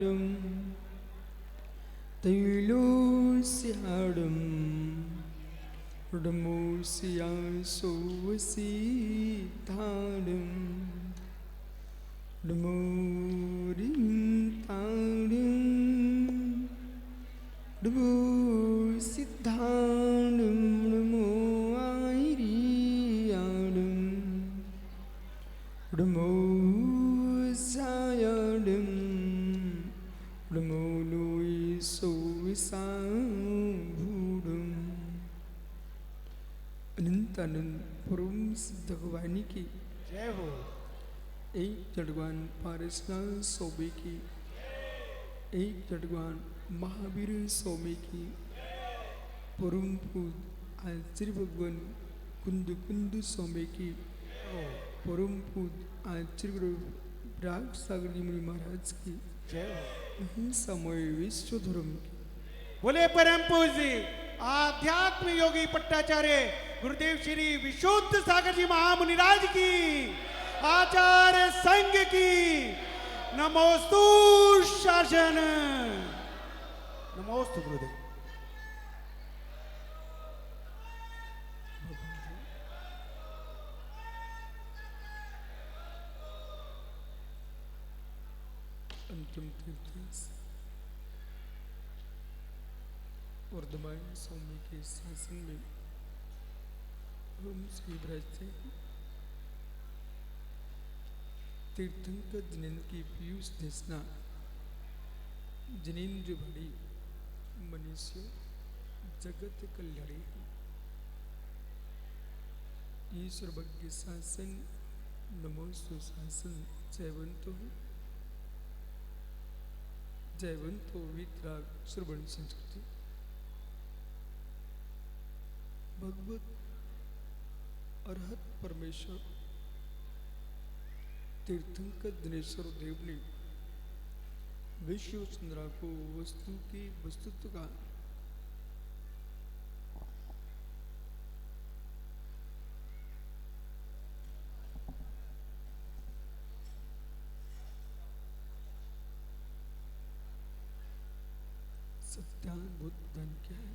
Tailusyarum Ramusya Sovasitarum Ramurim Tarum Ramusitarum Ramuairiyarum Ramusayarum Ramolui Sovisambhudum Anantanand परम सिद्ध भवानी की जय हो। एक जड़वान पारसनाथ स्वामी की, एक जड़वान महावीर स्वामी की, परम पूज आचार्य भगवान कुंद कुंद स्वामी की, परम पूज आचार्य गुरु राग सागर जी मुनि महाराज की जय हो। समय विश्व धर्म की बोले परम पूज्य आध्यात्म योगी पट्टाचार्य गुरुदेव श्री विशुद्ध सागर जी महामुनिराज की, आचार्य संघ की नमोस्तु शासन। नमोस्तु गुरुदेव। अंतिम तीर्थ वर्धमान स्वामी के शासन में ओम श्री ब्रज से तीर्थंकर जिनेन्द्र की पीयूष देशना जिनेन्द्र भरी मनुष्य जगत कल्याणी ईश्वर भग्य शासन नमोस्तु शासन जयवंतो वितराग श्रवण संस्कृति भगवत अरहत परमेश्वर तीर्थंकर दिनेश्वर देव ने विश्व चंद्रा को वस्तु की वस्तुत्व का सत्याद्भुत दान किया है।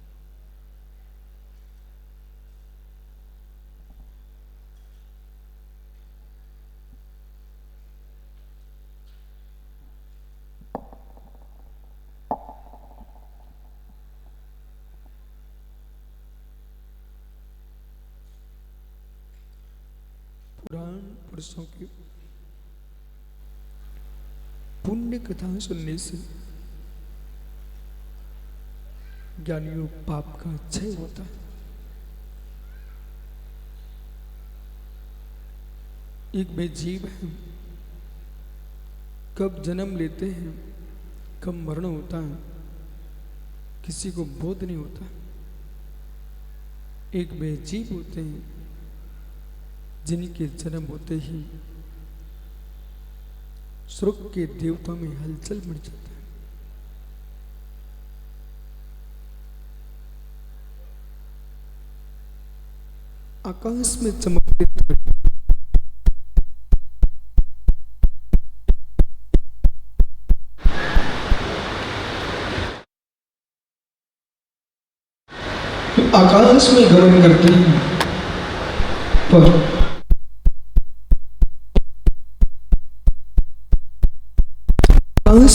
पुराण पुरुषों की पुण्य कथा सुनने से ज्ञानियों पाप का क्षय होता है। एक में जीव है, कब जन्म लेते हैं कब मरण होता है किसी को बोध नहीं होता। एक में जीव होते हैं जिनके जन्म होते ही स्वर्ग के देवता में हलचल मच जाता है। आकाश में चमकते आकाश में गमन करते हैं पर आकाश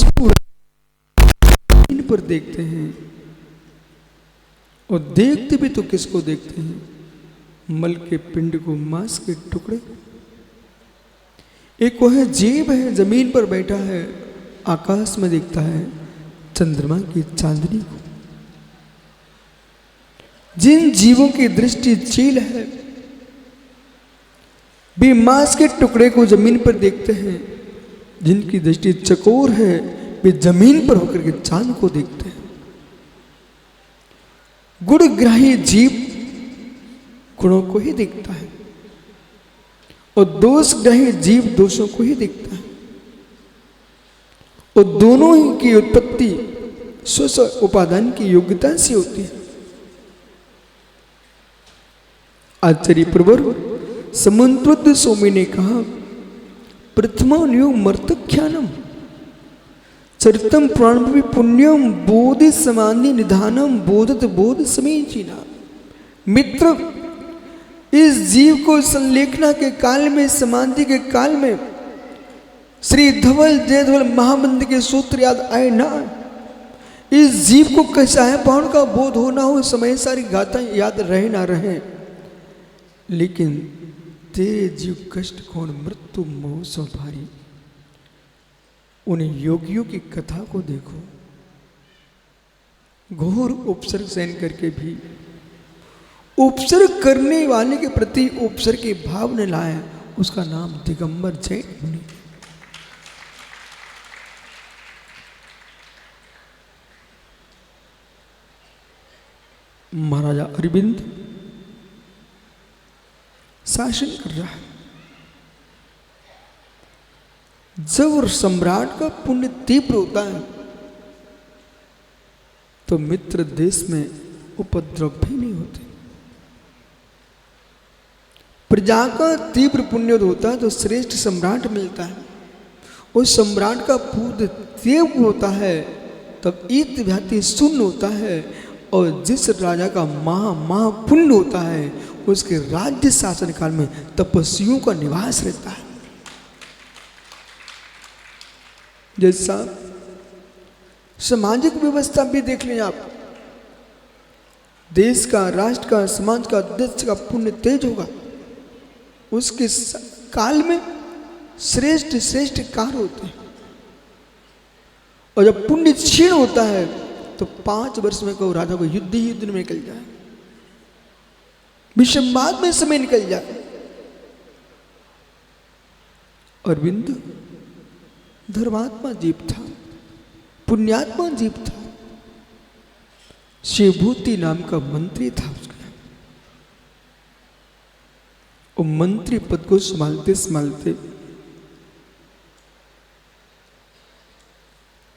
पर देखते हैं और देखते भी तो किसको देखते हैं? मल के पिंड को, मांस के टुकड़े। एक वो है जीव है जमीन पर बैठा है, आकाश में देखता है चंद्रमा की चांदनी को। जिन जीवों की दृष्टि चील है भी मांस के टुकड़े को जमीन पर देखते हैं, जिनकी दृष्टि चकोर है वे जमीन पर होकर के चांद को देखते हैं। गुणग्राही जीव गुणों को ही देखता है और दोषग्राही जीव दोषों को ही देखता है और दोनों ही की उत्पत्ति स्व उपादान की योग्यता से होती है। आचार्य प्रवर समुद्रोद्ध स्वामी ने कहा प्रथमा योग मर्तख्यानम चरितम पुराण में भी पुण्यम बोधि समाधि निधानम बोधत बोध समीचीना। मित्र, इस जीव को संलेखना के काल में, समाधि के काल में श्री धवल जयधवल महामंत्र के सूत्र याद आए ना, इस जीव को कैसा है पावन का बोध हो ना हो, समय सारी गाथाएं याद रहे ना रहे, लेकिन तेरे जीव कष्ट कौन मृत्यु मोह सो भारी। उन योगियों की कथा को देखो, घोर उपसर्ग सहन करके भी उपसर्ग करने वाले के प्रति उपसर्ग के भाव ने लाया, उसका नाम दिगंबर जैन मुनि। महाराजा अरविंद शासन कर रहा है। जब सम्राट का पुण्य तीव्र होता है तो मित्र देश में उपद्रव भी नहीं होते। प्रजा का तीव्र पुण्य होता है तो श्रेष्ठ सम्राट मिलता है, उस सम्राट का पुण्य तीव्र होता है तब ईत व्याति शून्य होता है, और जिस राजा का महापुण्य होता है उसके राज्य शासन काल में तपस्वियों का निवास रहता है। जैसा सामाजिक व्यवस्था भी देख लें आप, देश का, राष्ट्र का, समाज का, देश का पुण्य तेज होगा, उसके काल में श्रेष्ठ श्रेष्ठ कार्य होते हैं, और जब पुण्य क्षीण होता है तो 5 वर्ष में को राजा को युद्ध ही युद्ध में निकल जाए, विषमवाद में समय निकल जाए। अरविंद धर्मात्मा जीव था, पुण्यात्मा जीव था, शिवभूति नाम का मंत्री था उसका। वो मंत्री पद को संभालते संभालते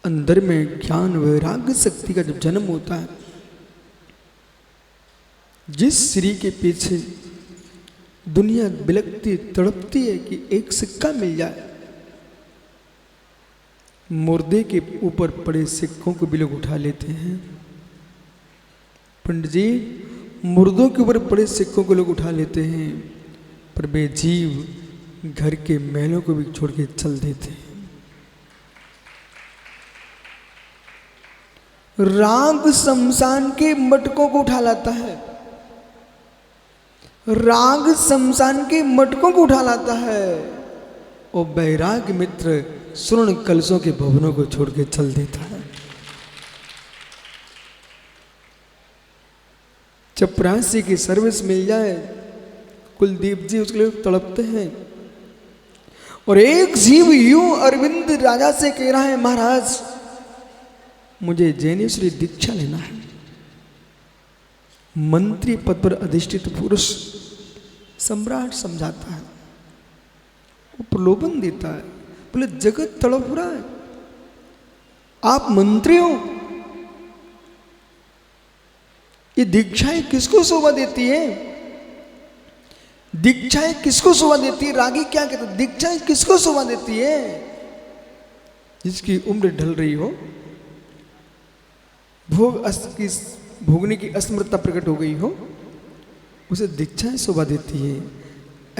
अंदर में ज्ञान वैराग्य शक्ति का जब जन्म होता है, जिस श्री के पीछे दुनिया बिलकती तड़पती है कि एक सिक्का मिल जाए, मुर्दे के ऊपर पड़े सिक्कों को भी लोग उठा लेते हैं। पंडित जी, मुर्दों के ऊपर पड़े सिक्कों को लोग उठा लेते हैं, पर वे जीव घर के महलों को भी छोड़ के चल देते हैं। राग शमशान के मटकों को उठा लाता है, राग शमशान के मटकों को उठा लाता है, और बैराग मित्र स्वर्ण कलशों के भवनों को छोड़ के चल देता है। चपरासी की सर्विस मिल जाए, कुलदीप जी उसके लिए तड़पते हैं, और एक जीव यूं अरविंद राजा से कह रहा है, महाराज मुझे जैनेश्वरी दीक्षा लेना है। मंत्री पद पर अधिष्ठित पुरुष सम्राट समझाता है, वो प्रलोभन देता है, बोले जगत तड़प रहा है, आप मंत्री हो, ये दीक्षाएं किसको शोभा देती है? दीक्षाएं किसको शोभा देती है? रागी क्या कहते हैं, दीक्षाएं किसको शोभा देती है? जिसकी उम्र ढल रही हो, भोगने की असमर्थता प्रकट हो गई हो, उसे दीक्षाएं शोभा देती है।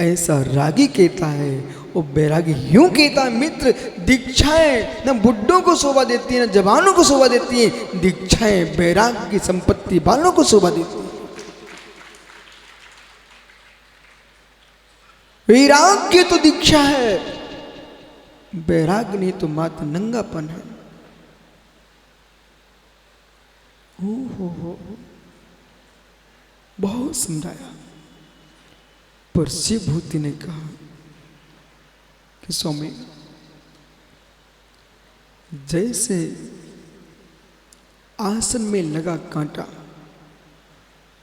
ऐसा रागी कहता है, और बैरागी यूं कहता है, मित्र दीक्षाएं न बुड्ढों को शोभा देती है, न जवानों को शोभा देती है, दीक्षाएं बैराग की संपत्ति वालों को शोभा देती है। वैराग्य तो दीक्षा है, बैराग नहीं तो मात्र नंगापन है। हो बहुत समझाया, पर शिवभूति ने कहा कि स्वामी, जैसे आसन में लगा कांटा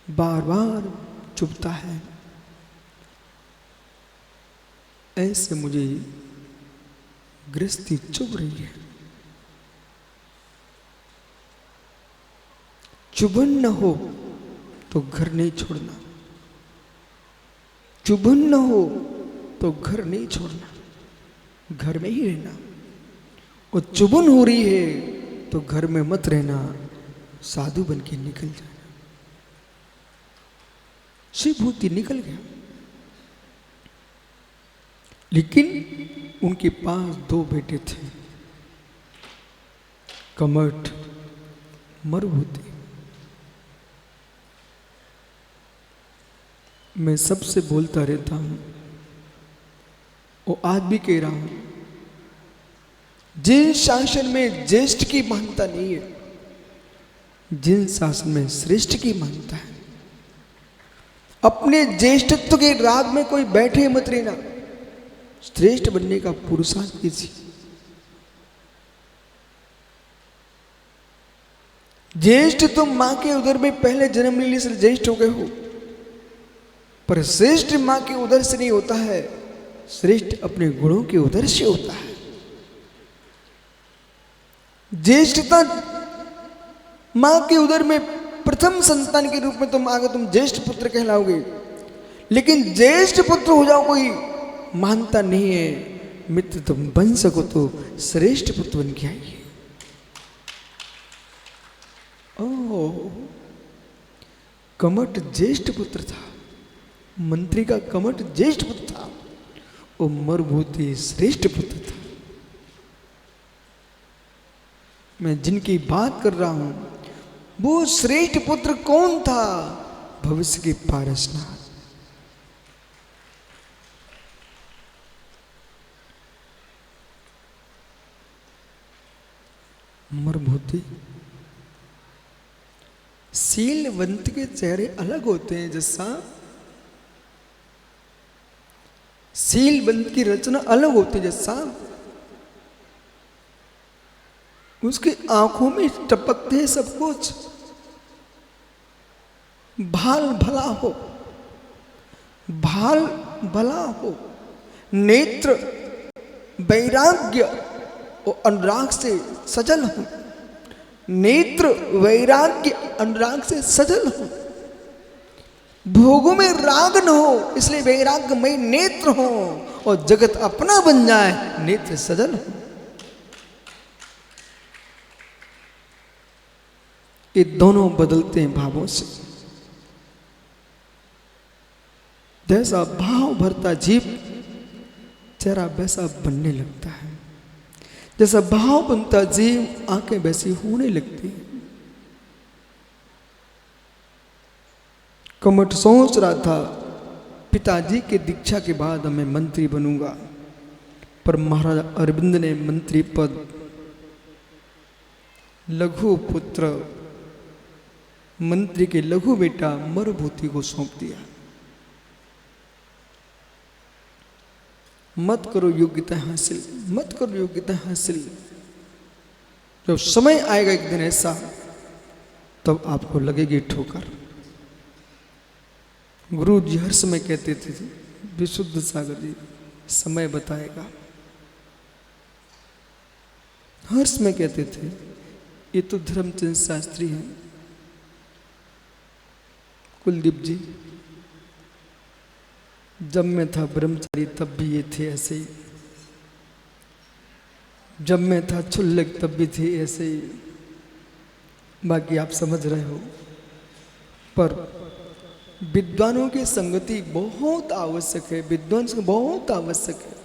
बार बार चुभता है, ऐसे मुझे गृहस्थी चुभ रही है। चुभन न हो तो घर नहीं छोड़ना, चुभन न हो तो घर नहीं छोड़ना, घर में ही रहना। और चुभन हो रही है तो घर में मत रहना, साधु बन के निकल जाना। शिवभूति निकल गया, लेकिन उनके पास 2 बेटे थे, कमठ, मरुभूति। मैं सबसे बोलता रहता हूं और आज भी कह रहा हूं, जिन शासन में ज्येष्ठ की मान्यता नहीं है, जिन शासन में श्रेष्ठ की मान्यता है, अपने ज्येष्ठत्व के राग में कोई बैठे मत रहना, श्रेष्ठ बनने का पुरुषार्थ कीजिए। ज्येष्ठ तुम मां के उदर में पहले जन्म लेने से ज्येष्ठ हो गए हो, पर श्रेष्ठ मां के उदर से नहीं होता है, श्रेष्ठ अपने गुणों के उदर से होता है। ज्येष्ठता मां के उदर में प्रथम संतान के रूप में तुम आगे तुम ज्येष्ठ पुत्र कहलाओगे, लेकिन ज्येष्ठ पुत्र हो जाओ कोई मानता नहीं है। मित्र तुम बन सको तो श्रेष्ठ पुत्र बन के आइए। ओह, कमठ ज्येष्ठ पुत्र था, मंत्री का कमठ ज्येष्ठ पुत्र था, और मरुभूति श्रेष्ठ पुत्र था। मैं जिनकी बात कर रहा हूं वो श्रेष्ठ पुत्र कौन था? भविष्य के पारसनाथ। मरुभूति। शीलवंत के चेहरे अलग होते हैं, जैसा शीलवंत की रचना अलग होती है, जैसा उसकी आंखों में टपकते हैं सब कुछ। भाल भला हो, भाल भला हो, नेत्र वैराग्य और अनुराग से सजल हो, नेत्र वैराग्य अनुराग से सजल हो, भोगों में राग न हो इसलिए वैराग्यमय नेत्र हो, और जगत अपना बन जाए नेत्र सजल हो। ये दोनों बदलते हैं भावों से। जैसा भाव भरता जीव चेहरा वैसा बनने लगता है, जैसा भाव बनता जीव आंखें वैसी होने लगती हैं। कमठ सोच रहा था पिताजी के दीक्षा के बाद मैं मंत्री बनूंगा, पर महाराजा अरविंद ने मंत्री पद लघु पुत्र मंत्री के लघु बेटा मरुभूति को सौंप दिया। मत करो योग्यता हासिल, मत करो योग्यता हासिल। जब समय आएगा एक दिन ऐसा, तब आपको लगेगी ठोकर। गुरु जी हर समय कहते थे, विशुद्ध सागर जी, समय बताएगा। हर समय कहते थे, ये तो धर्मचंद शास्त्री हैं। कुलदीप जी, जब मैं था ब्रह्मचारी तब भी ये थे ऐसे ही, जब मैं था छुल्लक तब भी थे ऐसे ही। बाकी आप समझ रहे हो। पर विद्वानों की संगति बहुत आवश्यक है, विद्वान से बहुत आवश्यक है।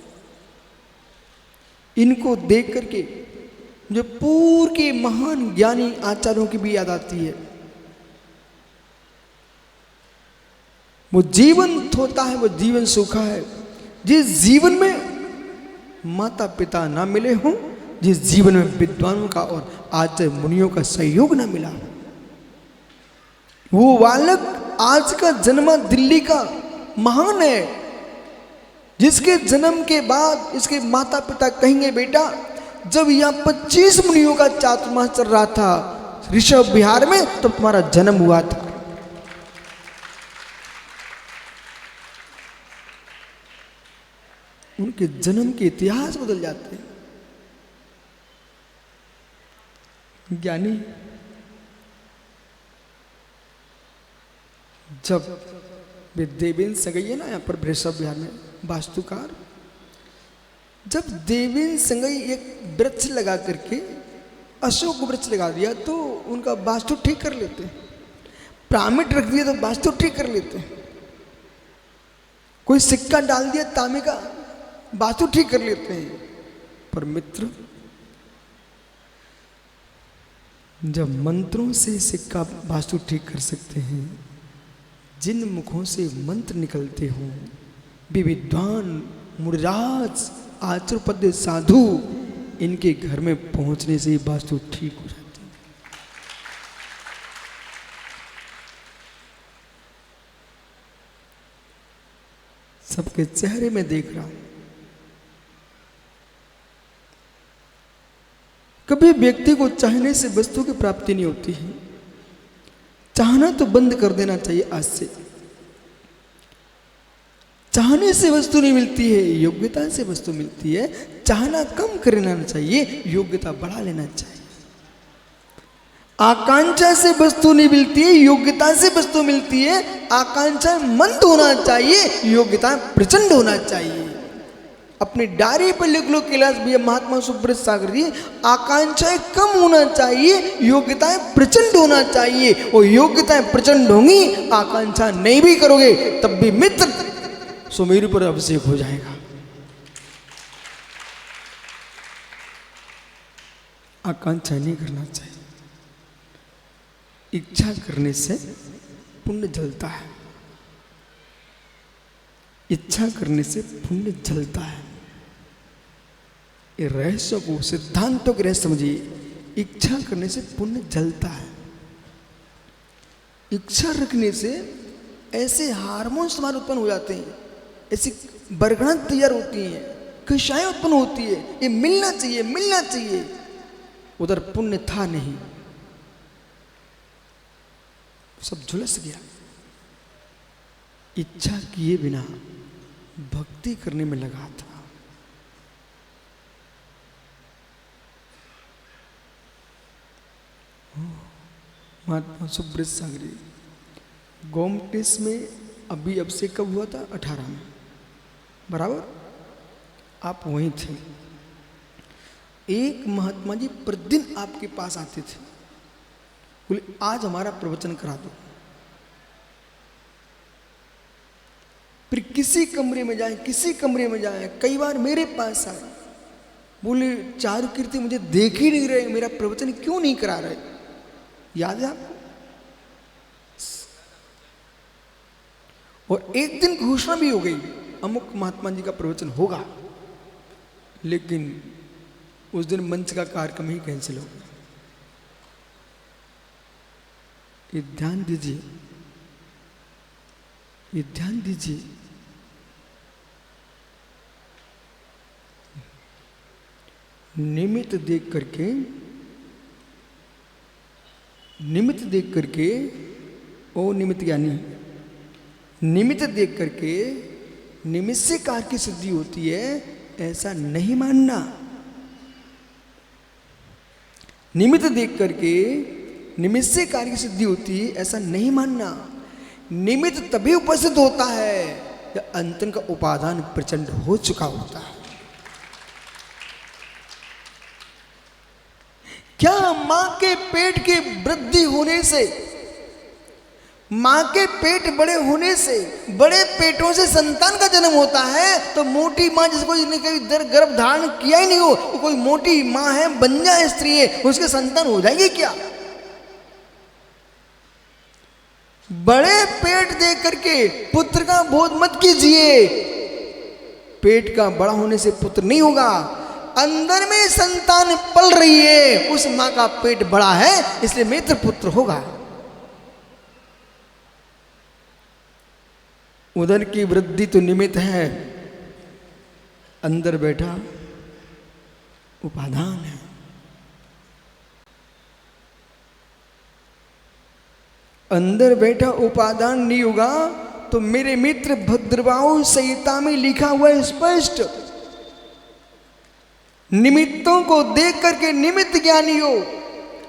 इनको देख करके जो पूर्व के महान ज्ञानी आचार्यों की भी याद आती है। वो जीवन होता है, वो जीवन सूखा है। जिस जीवन में माता पिता ना मिले हों, जिस जीवन में विद्वानों का और आचार्य मुनियों का सहयोग ना मिला हो, वो बालक आज का जन्मा दिल्ली का महान है, जिसके जन्म के बाद इसके माता पिता कहेंगे, बेटा जब यहाँ 25 मुनियों का चातुर्मास चल रहा था ऋषभ विहार में, तब तुम्हारा जन्म हुआ था। उनके जन्म के इतिहास बदल जाते हैं। ज्ञानी जब वे देवेंद्र से गई है ना, यहाँ पर वृषभ विहार में वास्तुकार, जब देवेंद्र संगई एक वृक्ष लगा करके अशोक वृक्ष लगा दिया तो उनका वास्तु ठीक कर लेते हैं। पिरामिड रख दिया तो वास्तु ठीक कर लेते हैं। कोई सिक्का डाल दिया तांबे का, वास्तु ठीक कर लेते हैं। पर मित्र, जब मंत्रों से सिक्का वास्तु ठीक कर सकते हैं, जिन मुखों से मंत्र निकलते हों, वे विद्वान मुनिराज आचर्यपद साधु, इनके घर में पहुंचने से ही वास्तु ठीक हो जाती है। सबके चेहरे में देख रहा हूं, कभी व्यक्ति को चाहने से वस्तु की प्राप्ति नहीं होती है। चाहना तो बंद कर देना चाहिए आज से। चाहने से वस्तु नहीं मिलती है, योग्यता से वस्तु मिलती है। चाहना कम कर लेना चाहिए, योग्यता बढ़ा लेना चाहिए। आकांक्षा से वस्तु नहीं मिलती है, योग्यता से वस्तु मिलती है। आकांक्षा मंद होना चाहिए, योग्यता प्रचंड होना चाहिए। अपनी डायरी पर लिख लो कैलाश भैया, महात्मा सुब्रत सागर जी, आकांक्षाएं कम होना चाहिए, योग्यताएं प्रचंड होना चाहिए। और योग्यताएं प्रचंड होंगी, आकांक्षा नहीं भी करोगे तब भी मित्र सुमेरु पर अभिषेक हो जाएगा। आकांक्षा नहीं करना चाहिए। इच्छा करने से पुण्य जलता है। इच्छा करने से पुण्य जलता है। ये रहस्य को, सिद्धांतों के रहस्य समझिए। इच्छा करने से पुण्य जलता है। इच्छा रखने से ऐसे हार्मोन्स हमारे उत्पन्न हो जाते हैं, ऐसी बरगढ़ तैयार होती हैं, खुशियाँ उत्पन्न होती है। ये मिलना चाहिए, मिलना चाहिए। उधर पुण्य था नहीं, सब झुलस गया। इच्छा किए बिना भक्ति करने में लगा था। महात्मा सुब्रत सागर जी गोमटेश में अभी अब से कब हुआ था? 18 में, बराबर आप वहीं थे। एक महात्मा जी प्रतिदिन आपके पास आते थे, बोले आज हमारा प्रवचन करा दो। फिर किसी कमरे में जाए, किसी कमरे में जाए, कई बार मेरे पास आए, बोले चारु कीर्ति मुझे देख ही नहीं रहे, मेरा प्रवचन क्यों नहीं करा रहे? याद है आपको? और एक दिन घोषणा भी हो गई, अमुक महात्मा जी का प्रवचन होगा, लेकिन उस दिन मंच का कार्यक्रम ही कैंसिल हो गया। ये ध्यान दीजिए, ये ध्यान दीजिए। निमित्त देख करके, निमित्त देख करके, ओ निमित्त ज्ञानी, निमित्त देख करके निमित्त से कार्य की सिद्धि होती है, ऐसा नहीं मानना। निमित्त देख करके निमित्त से कार्य की सिद्धि होती है, ऐसा नहीं मानना। निमित्त तभी उपस्थित होता है जब अंतन का उपादान प्रचंड हो चुका होता है। क्या मां के पेट की वृद्धि होने से, मां के पेट बड़े होने से, बड़े पेटों से संतान का जन्म होता है? तो मोटी मां जिसको कभी गर्भ धारण किया ही नहीं हो, वो कोई मोटी मां है, बंजा स्त्री है, उसके संतान हो जाएंगे क्या? बड़े पेट देख करके पुत्र का बोध मत कीजिए। पेट का बड़ा होने से पुत्र नहीं होगा, अंदर में संतान पल रही है, उस मां का पेट बड़ा है, इसलिए मित्र पुत्र होगा। उधर की वृद्धि तो निमित्त है, अंदर बैठा उपादान है। अंदर बैठा उपादान नहीं होगा तो मेरे मित्र भद्रबाहु संहिता में लिखा हुआ है स्पष्ट, निमित्तों को देख करके निमित्त ज्ञानी हो।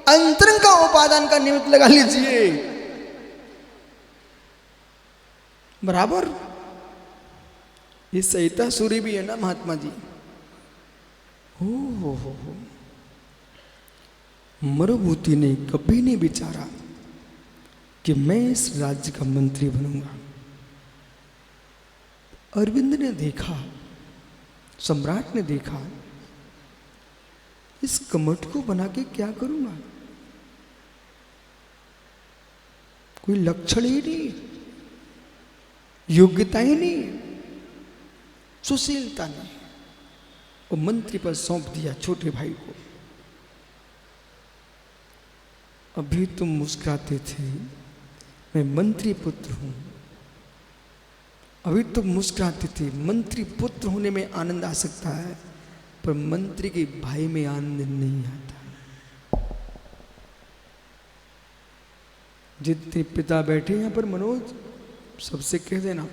अंतरंग का उपादान का निमित्त लगा लीजिए, बराबर। ये संहिता सूरी भी है ना महात्मा जी, हो। मरुभूति ने कभी नहीं विचारा कि मैं इस राज्य का मंत्री बनूंगा। अरविंद ने देखा, सम्राट ने देखा, इस कमठ को बना के क्या करूंगा, कोई लक्षण ही नहीं, योग्यता ही नहीं, सुशीलता नहीं। वो मंत्री पर सौंप दिया छोटे भाई को। अभी तुम मुस्कुराते थे, मैं मंत्री पुत्र हूं। अभी तुम मुस्कुराते थे, मंत्री पुत्र होने में आनंद आ सकता है, पर मंत्री के भाई में आनंद नहीं आता। जितने पिता बैठे यहां पर मनोज, सबसे कह देना,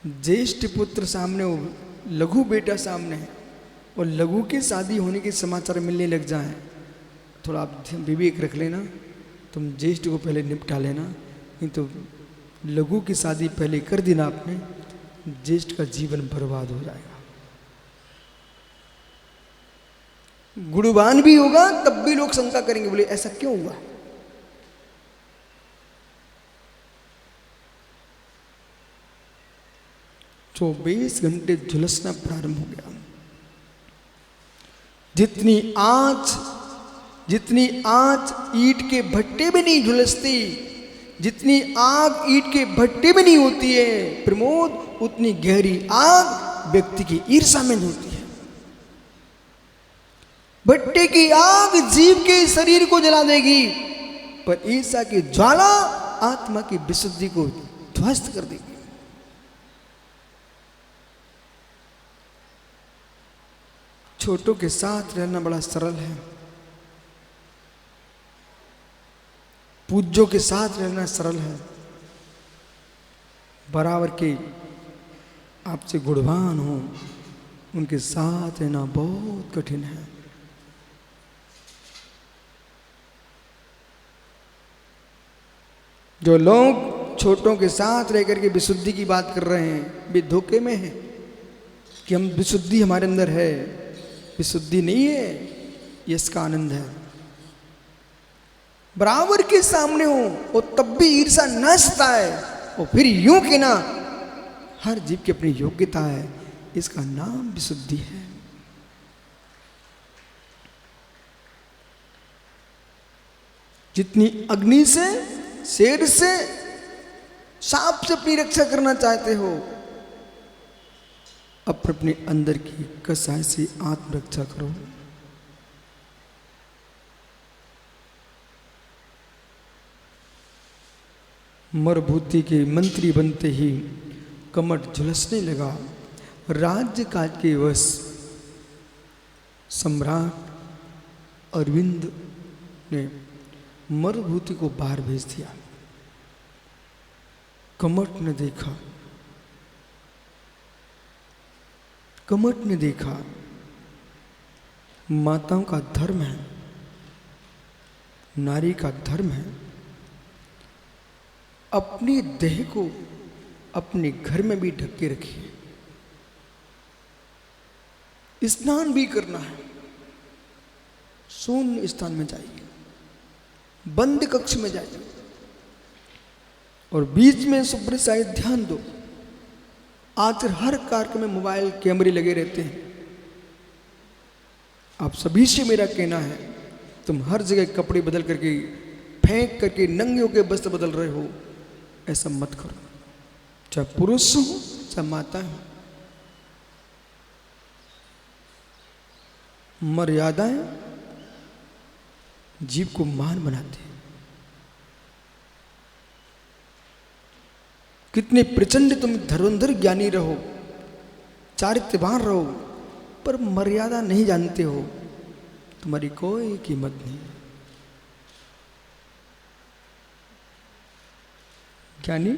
ज्येष्ठ पुत्र सामने हो, लघु बेटा सामने है, और लघु के शादी होने के समाचार मिलने लग जाए, थोड़ा आप विवेक रख लेना। तुम ज्येष्ठ को पहले निपटा लेना, नहीं तो लघु की शादी पहले कर देना आपने, ज्येष्ठ का जीवन बर्बाद हो जाएगा। गुणवान भी होगा तब भी लोग शंका करेंगे, बोले ऐसा क्यों हुआ। तो 24 घंटे झुलसना प्रारंभ हो गया। जितनी आंच ईंट के भट्टे में नहीं झुलसती, जितनी आग ईंट के भट्टे में नहीं होती है प्रमोद, उतनी गहरी आग व्यक्ति की ईर्ष्या में नहीं होती है। भट्टे की आग जीव के शरीर को जला देगी, पर ईर्ष्या की ज्वाला आत्मा की विशुद्धि को ध्वस्त कर देगी। छोटों के साथ रहना बड़ा सरल है, पूज्यों के साथ रहना सरल है, बराबर के आपसे गुणवान हो उनके साथ रहना बहुत कठिन है। जो लोग छोटों के साथ रह करके विशुद्धि की बात कर रहे हैं, वे धोखे में हैं कि हम विशुद्धि हमारे अंदर है। विशुद्धि नहीं है, ये इसका आनंद है। बराबर के सामने हो और तब भी ईर्ष्या नचता है, और फिर यूं कि ना हर जीव की अपनी योग्यता है, इसका नाम विशुद्धि है। जितनी अग्नि से, शेर से, सांप से अपनी रक्षा करना चाहते हो, अपने अंदर की कसाई से आत्मरक्षा करो। मरुभूति के मंत्री बनते ही कमठ झुलसने लगा। राज्य काज के वश सम्राट अरविंद ने मरुभूति को बाहर भेज दिया। कमठ ने देखा, कमठ ने देखा माताओं का धर्म है, नारी का धर्म है अपनी देह को अपने घर में भी ढक के रखिए। स्नान भी करना है, शून्य स्थान में जाइए, बंद कक्ष में जाइए, और बीच में सुप्रसाद ध्यान दो। आज हर कार्यक्रम में मोबाइल कैमरे लगे रहते हैं। आप सभी से मेरा कहना है, तुम हर जगह कपड़े बदल करके, फेंक करके, नंगे होकर वस्त्र बदल रहे हो, ऐसा मत करो। चाहे पुरुष हो चाहे माता हो, मर्यादाएं जीव को महान बनाते हैं। कितने प्रचंड तुम धुरंधर ज्ञानी रहो, चारित्रवान रहो, पर मर्यादा नहीं जानते हो, तुम्हारी कोई कीमत नहीं। ज्ञानी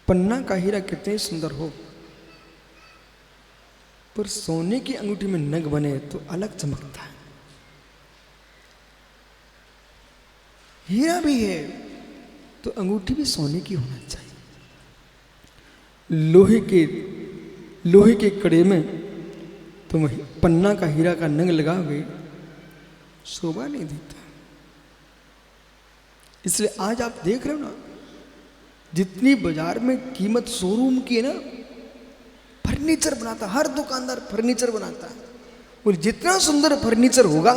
पन्ना का हीरा कितने सुंदर हो, पर सोने की अंगूठी में नग बने तो अलग चमकता है। हीरा भी है तो अंगूठी भी सोने की होना चाहिए। लोहे के कड़े में तुम पन्ना का हीरा का नंग लगाओगे, शोभा नहीं देता। इसलिए आज आप देख रहे हो ना, जितनी बाजार में कीमत शोरूम की है ना, फर्नीचर बनाता, हर दुकानदार फर्नीचर बनाता है, और जितना सुंदर फर्नीचर होगा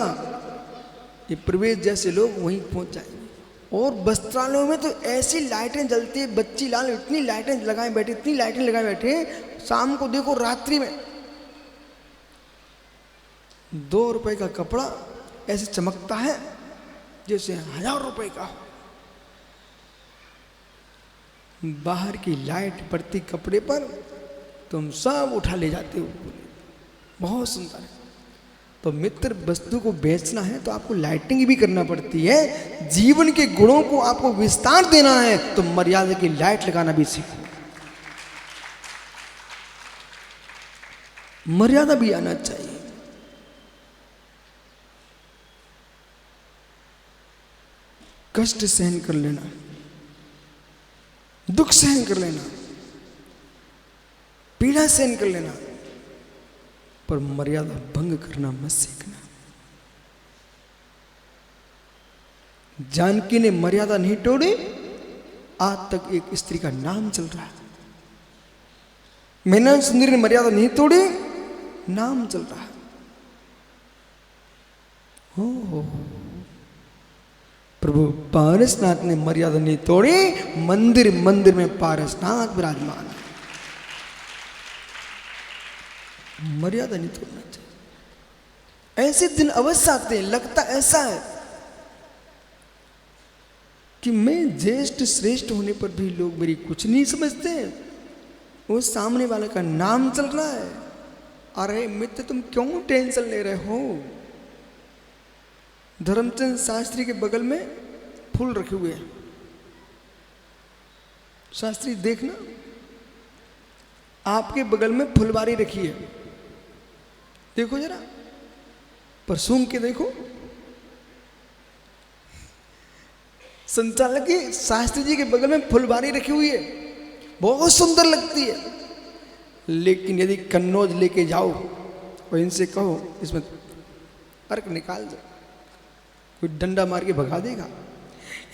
ये प्रवेश जैसे लोग वहीं पहुंच जाएंगे। और वस्त्रालयों में तो ऐसी लाइटें जलती है, बच्ची लाल इतनी लाइटें लगाए बैठे, इतनी लाइटें लगाए बैठे, शाम को देखो रात्रि में 2 रुपए का कपड़ा ऐसे चमकता है जैसे 1000 रुपए का हो। बाहर की लाइट पड़ती कपड़े पर, तुम सब उठा ले जाते हो, बहुत सुंदर है। तो मित्र, वस्तु को बेचना है तो आपको लाइटिंग भी करना पड़ती है। जीवन के गुणों को आपको विस्तार देना है तो मर्यादा की लाइट लगाना भी सीखो, मर्यादा भी आना चाहिए। कष्ट सहन कर लेना, दुख सहन कर लेना, पीड़ा सहन कर लेना, पर मर्यादा भंग करना मत सीखना। जानकी ने मर्यादा नहीं तोड़ी, आज तक एक स्त्री का नाम चल रहा है। मीना सुंदरी ने मर्यादा नहीं तोड़ी, नाम चल रहा है। हो प्रभु पारसनाथ ने मर्यादा नहीं तोड़ी, मंदिर मंदिर में पारसनाथ विराजमान। मर्यादा नहीं तोड़ना चाहिए। ऐसे दिन अवश्य आते हैं, लगता ऐसा है कि मैं ज्येष्ठ श्रेष्ठ होने पर भी लोग मेरी कुछ नहीं समझते। वो सामने वाले का नाम चल रहा है। अरे मित्र, तुम क्यों टेंशन ले रहे हो? धर्मचंद शास्त्री के बगल में फूल रखे हुए हैं। शास्त्री देखना, आपके बगल में फुलवारी रखी है, देखो जरा, पर सूंघ के देखो। संचालक की शास्त्री जी के बगल में फुलवारी रखी हुई है, बहुत सुंदर लगती है। लेकिन यदि कन्नौज लेके जाओ और इनसे कहो इसमें अर्क निकाल दो, कोई डंडा मार के भगा देगा।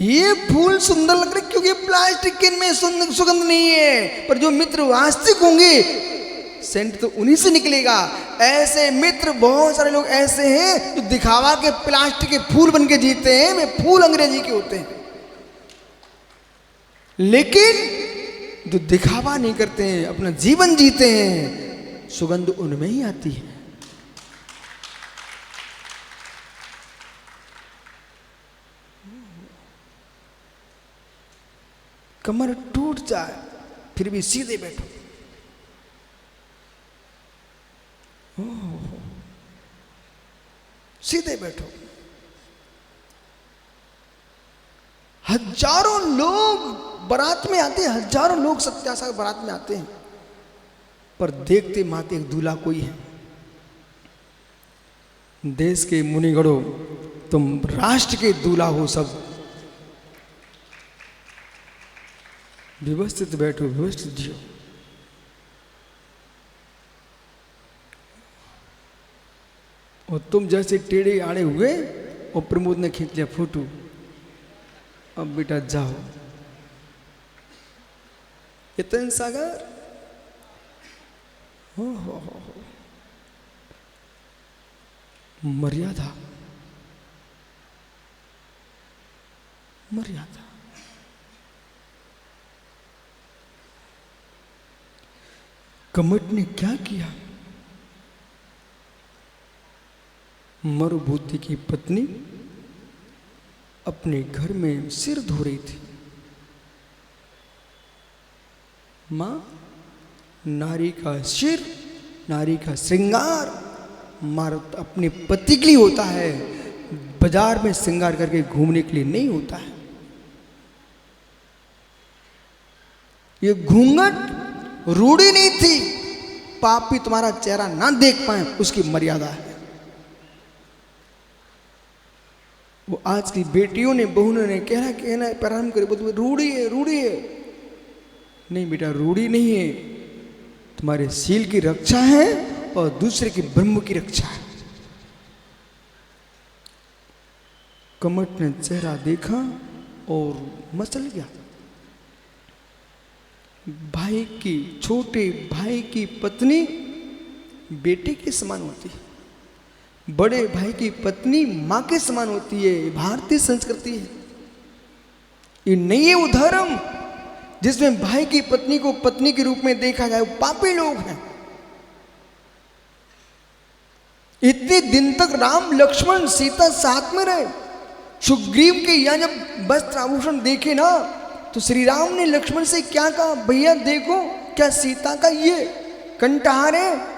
ये फूल सुंदर लग रहे क्योंकि प्लास्टिक के इनमें सुगंध नहीं है, पर जो मित्र वास्तविक होंगे सेंट तो उन्हीं से निकलेगा। ऐसे मित्र बहुत सारे लोग ऐसे हैं जो दिखावा के प्लास्टिक के फूल बन के जीते हैं। वे फूल अंग्रेजी के होते हैं, लेकिन जो दिखावा नहीं करते हैं, अपना जीवन जीते हैं, सुगंध उनमें ही आती है। कमर टूट जाए फिर भी सीधे बैठो। सीधे बैठो। हजारों लोग बारात में आते हैं, हजारों लोग सत्यासार बारात में आते हैं, पर देखते माते एक दूल्हा कोई है। देश के मुनिगणों, तुम राष्ट्र के दूल्हा हो, सब व्यवस्थित बैठो, व्यवस्थित जियो। और तुम जैसे टेढ़े आड़े हुए, और प्रमोद ने खींच लिया फोटो, अब बेटा जाओ। यतन सागर हो मर्यादा, मर्यादा। कमट ने क्या किया? मरुभूति की पत्नी अपने घर में सिर धो रही थी। मां, नारी का सिर, नारी का श्रृंगार मर्द अपने पति के लिए होता है, बाजार में श्रृंगार करके घूमने के लिए नहीं होता है। ये घूंघट रूढ़ी नहीं थी, पापी तुम्हारा चेहरा ना देख पाए उसकी मर्यादा है। वो आज की बेटियों ने, बहुओं ने कहना प्रारंभ करे, बोलते रूढ़ी है, रूढ़ी है। नहीं बेटा, रूढ़ी नहीं है, तुम्हारे सील की रक्षा है और दूसरे की ब्रह्म की रक्षा है। कमट ने चेहरा देखा और मचल गया। भाई की, छोटे भाई की पत्नी बेटे के समान होती है, बड़े भाई की पत्नी मां के समान होती है। भारतीय संस्कृति है। ये नहीं है वो धर्म जिसमें भाई की पत्नी को पत्नी के रूप में देखा जाए। वो पापी लोग हैं। इतने दिन तक राम लक्ष्मण सीता साथ में रहे। सुग्रीव के यहां जब वस्त्र आभूषण देखे ना, तो श्री राम ने लक्ष्मण से क्या कहा, भैया देखो क्या सीता का ये कंठहार है।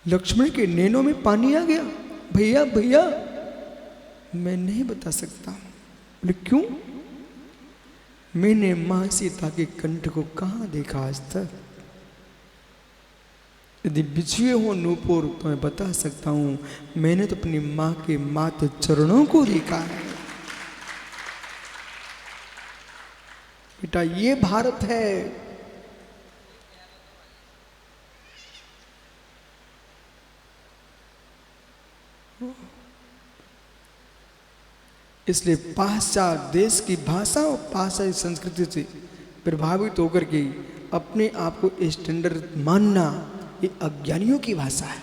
लक्ष्मण के नैनों में पानी आ गया। भैया भैया मैं नहीं बता सकता। बोले क्यों? मैंने मां सीता के कंठ को कहां देखा आज तक। यदि बिछुए हो नूपुर तो मैं बता सकता हूं, मैंने तो अपनी मां के माथे चरणों को देखा है। बेटा ये भारत है। इसलिए पाश्चात्य देश की भाषा और पाश्चात्य संस्कृति से प्रभावित होकर के अपने आप को स्टैंडर्ड मानना, ये अज्ञानियों की भाषा है।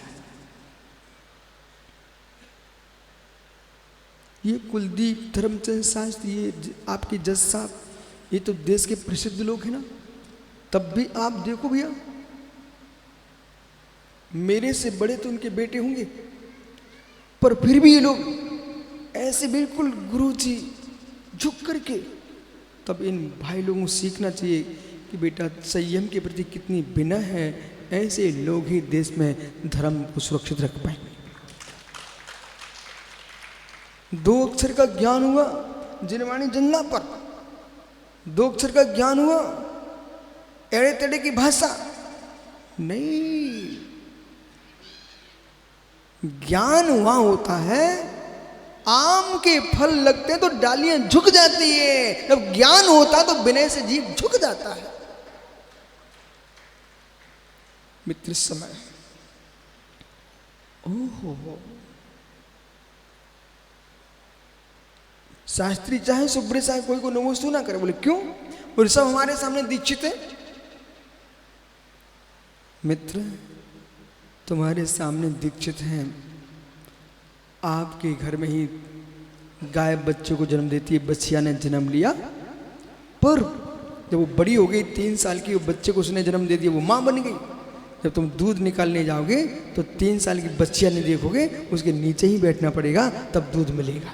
ये कुलदीप, धर्मचंद शास्त्री, ये आपके जज साहब, ये तो देश के प्रसिद्ध लोग हैं ना। तब भी आप देखो भैया, मेरे से बड़े तो उनके बेटे होंगे, पर फिर भी ये लोग ऐसे बिल्कुल गुरुजी झुक करके। तब इन भाई लोगों को सीखना चाहिए कि बेटा संयम के प्रति कितनी विनय है। ऐसे लोग ही देश में धर्म को सुरक्षित रख पाएंगे। 2 अक्षर का ज्ञान हुआ जिनवाणी जंगला पर, 2 अक्षर का ज्ञान हुआ एड़े तेड़े की भाषा नहीं। ज्ञान वहां होता है, आम के फल लगते हैं तो डालियां झुक जाती है। जब ज्ञान होता है तो विनय से जीव झुक जाता है। मित्र समय, ओहो, शास्त्री चाहे सुब्रे साहब कोई को नमोस्तु ना करे। बोले क्यों? बोले सब हमारे सामने दीक्षित है। मित्र तुम्हारे सामने दीक्षित हैं। आपके घर में ही गाय बच्चे को जन्म देती है, बच्चिया ने जन्म लिया, पर जब वो बड़ी हो गई 3 साल की, वो बच्चे को उसने जन्म दे दिया, वो माँ बन गई। जब तुम दूध निकालने जाओगे तो 3 साल की बच्चिया नहीं देखोगे, उसके नीचे ही बैठना पड़ेगा, तब दूध मिलेगा।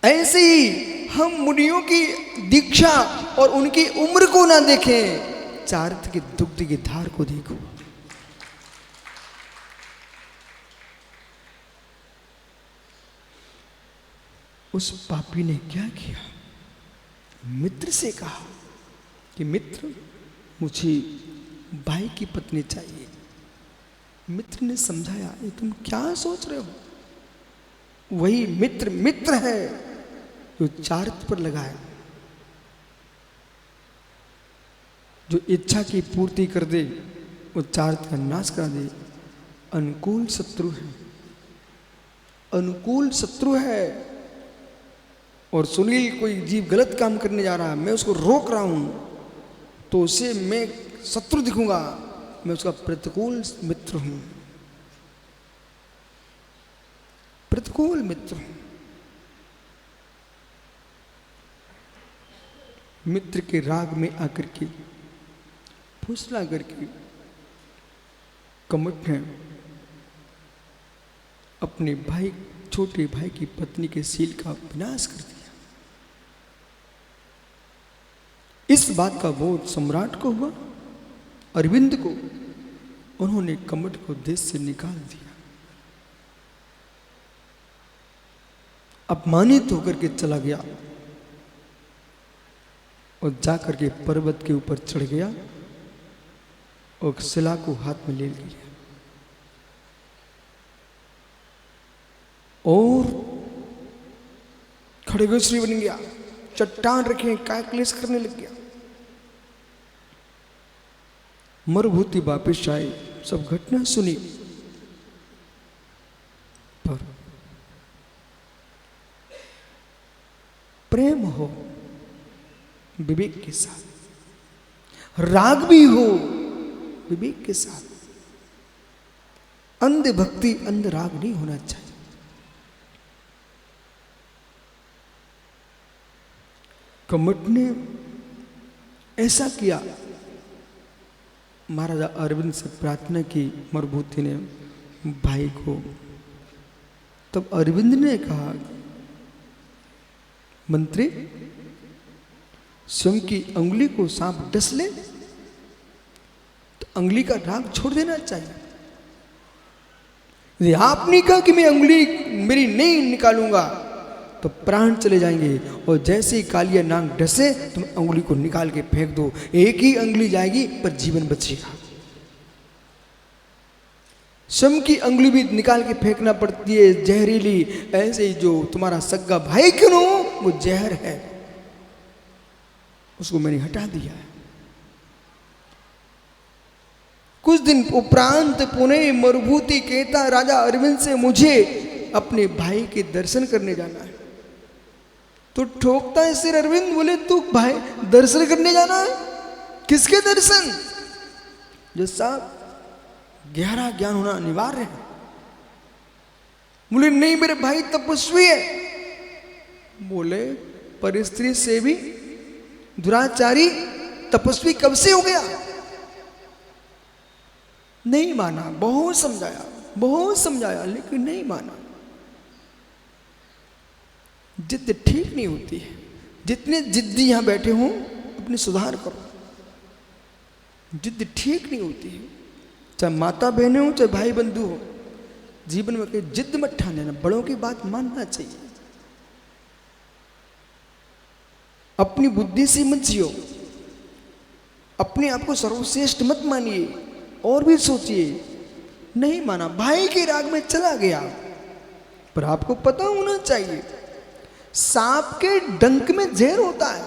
ऐसे ही हम मुनियों की दीक्षा और उनकी उम्र को ना देखें, चारित्र की दुग्ध की धार को देखो। उस पापी ने क्या किया? मित्र से कहा कि मित्र मुझे भाई की पत्नी चाहिए। मित्र ने समझाया, ये तुम क्या सोच रहे हो? वही मित्र मित्र है जो चारित्र पर लगाए, जो इच्छा की पूर्ति कर दे, वो चारित्र का नाश करा दे। अनुकूल शत्रु है, अनुकूल शत्रु है। और सुनील कोई जीव गलत काम करने जा रहा है, मैं उसको रोक रहा हूं, तो उसे मैं शत्रु दिखूंगा, मैं उसका प्रतिकूल मित्र हूं, प्रतिकूल मित्र हूं। मित्र के राग में आकर के फुसला करके कमट ने अपने भाई, छोटे भाई की पत्नी के शील का विनाश कर दिया। इस बात का बोध सम्राट को हुआ, अरविंद को। उन्होंने कमट को देश से निकाल दिया। अपमानित होकर के चला गया और जाकर के पर्वत के ऊपर चढ़ गया और शिला को हाथ में ले लिया और खड़गोश्री बन गया। चट्टान रखे, काय क्लेश करने लग गया। मरुभूति वापिस आए, सब घटना सुनी, पर प्रेम हो विवेक के साथ, राग भी हो विवेक के साथ। अंध भक्ति अंध राग नहीं होना चाहिए। कमठ ने ऐसा किया। महाराजा अरविंद से प्रार्थना की मरुभूति ने भाई को। तब अरविंद ने कहा, मंत्री स्वयं की अंगुली को सांप डस ले तो अंगुली का राग छोड़ देना चाहिए। यदि आपने कहा कि मैं अंगुली मेरी नहीं निकालूंगा तो प्राण चले जाएंगे, और जैसे ही कालिया नाग डसे तुम अंगुली को निकाल के फेंक दो, एक ही अंगुली जाएगी पर जीवन बचेगा। स्वयं की अंगुली भी निकाल के फेंकना पड़ती है, जहरीली। ऐसे ही जो तुम्हारा सगा भाई क्यों न हो, वो जहर है, उसको मैंने हटा दिया है। कुछ दिन उपरांत पुणे मरुभूति कहता, राजा अरविंद से मुझे अपने भाई के दर्शन करने जाना है। तो ठोकता है सिर अरविंद, बोले तू भाई दर्शन करने जाना है? किसके दर्शन? जो साहब गहरा ज्ञान होना अनिवार्य है। बोले नहीं मेरे भाई तपस्वी है। बोले पर स्त्री से भी दुराचारी तपस्वी कब से हो गया? नहीं माना, बहुत समझाया लेकिन नहीं माना। जिद ठीक नहीं होती है। जितने जिद्दी यहां बैठे हों अपने सुधार करो। जिद ठीक नहीं होती है, चाहे माता बहनें हो चाहे भाई बंधु हो। जीवन में कोई जिद मत ठाने ना, बड़ों की बात मानना चाहिए। अपनी बुद्धि से मत जियो, अपने आप को सर्वश्रेष्ठ मत मानिए, और भी सोचिए। नहीं माना, भाई के राग में चला गया। पर आपको पता होना चाहिए सांप के डंक में जहर होता है,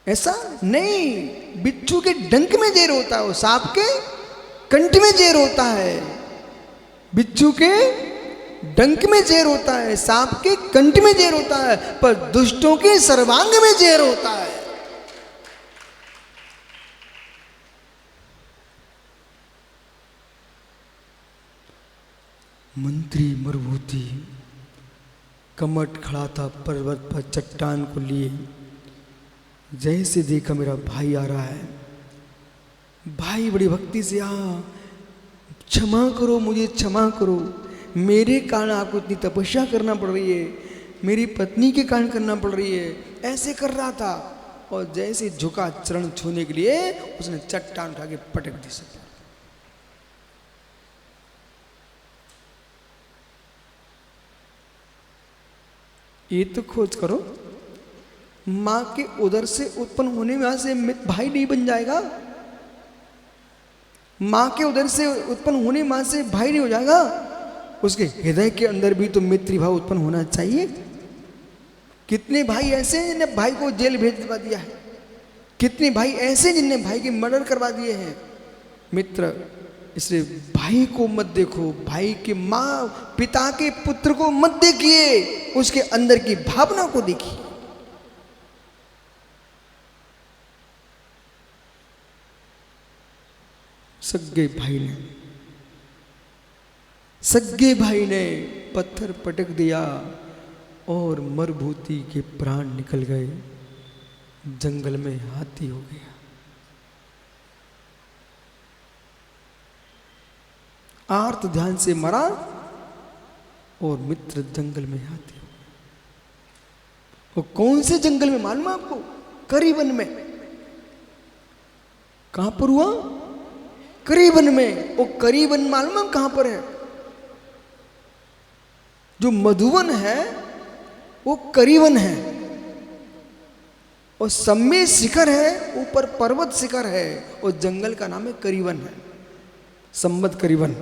ऐसा नहीं। बिच्छू के डंक में जहर होता है, वो सांप के कंठ में जहर होता है। बिच्छू के डंक में जहर होता है, सांप के कंठ में जहर होता है, पर दुष्टों के सर्वांग में जहर होता है। मंत्री मरुभूति कमठ खड़ा था पर्वत पर चट्टान को लिए। जैसे देखा मेरा भाई आ रहा है, भाई बड़ी भक्ति से क्षमा करो, मुझे क्षमा करो, मेरे कारण आपको इतनी तपस्या करना पड़ रही है, मेरी पत्नी के कारण करना पड़ रही है। ऐसे कर रहा था, और जैसे झुका चरण छूने के लिए उसने चट्टान उठा के पटक दी सब। ये तो खोज करो, मां के उदर से उत्पन्न होने में से भाई नहीं बन जाएगा? मां के उदर से उत्पन्न होने मां से भाई नहीं हो जाएगा? उसके हृदय के अंदर भी तो मित्र भाव उत्पन्न होना चाहिए। कितने भाई ऐसे हैं जिन्हें भाई को जेल भेज दिया है? कितने भाई ऐसे जिनने भाई के मर्डर करवा दिए हैं? मित्र, इसलिए भाई को मत देखो, भाई के मां पिता के पुत्र को मत देखिए, उसके अंदर की भावना को देखिए। सगे भाई ने पत्थर पटक दिया और मरुभूति के प्राण निकल गए। जंगल में हाथी हो गया। आर्त ध्यान से मरा और मित्र जंगल में हाथी हो गया। वो कौन से जंगल में मालूम है आपको? करीबन में। कहां पर हुआ? करीबन में। वो करीबन मालूम है कहां पर है? जो मधुवन है वो करीबन है, और सम्मे शिखर है, ऊपर पर्वत शिखर है, और जंगल का नाम है करीबन है, संबत करीबन।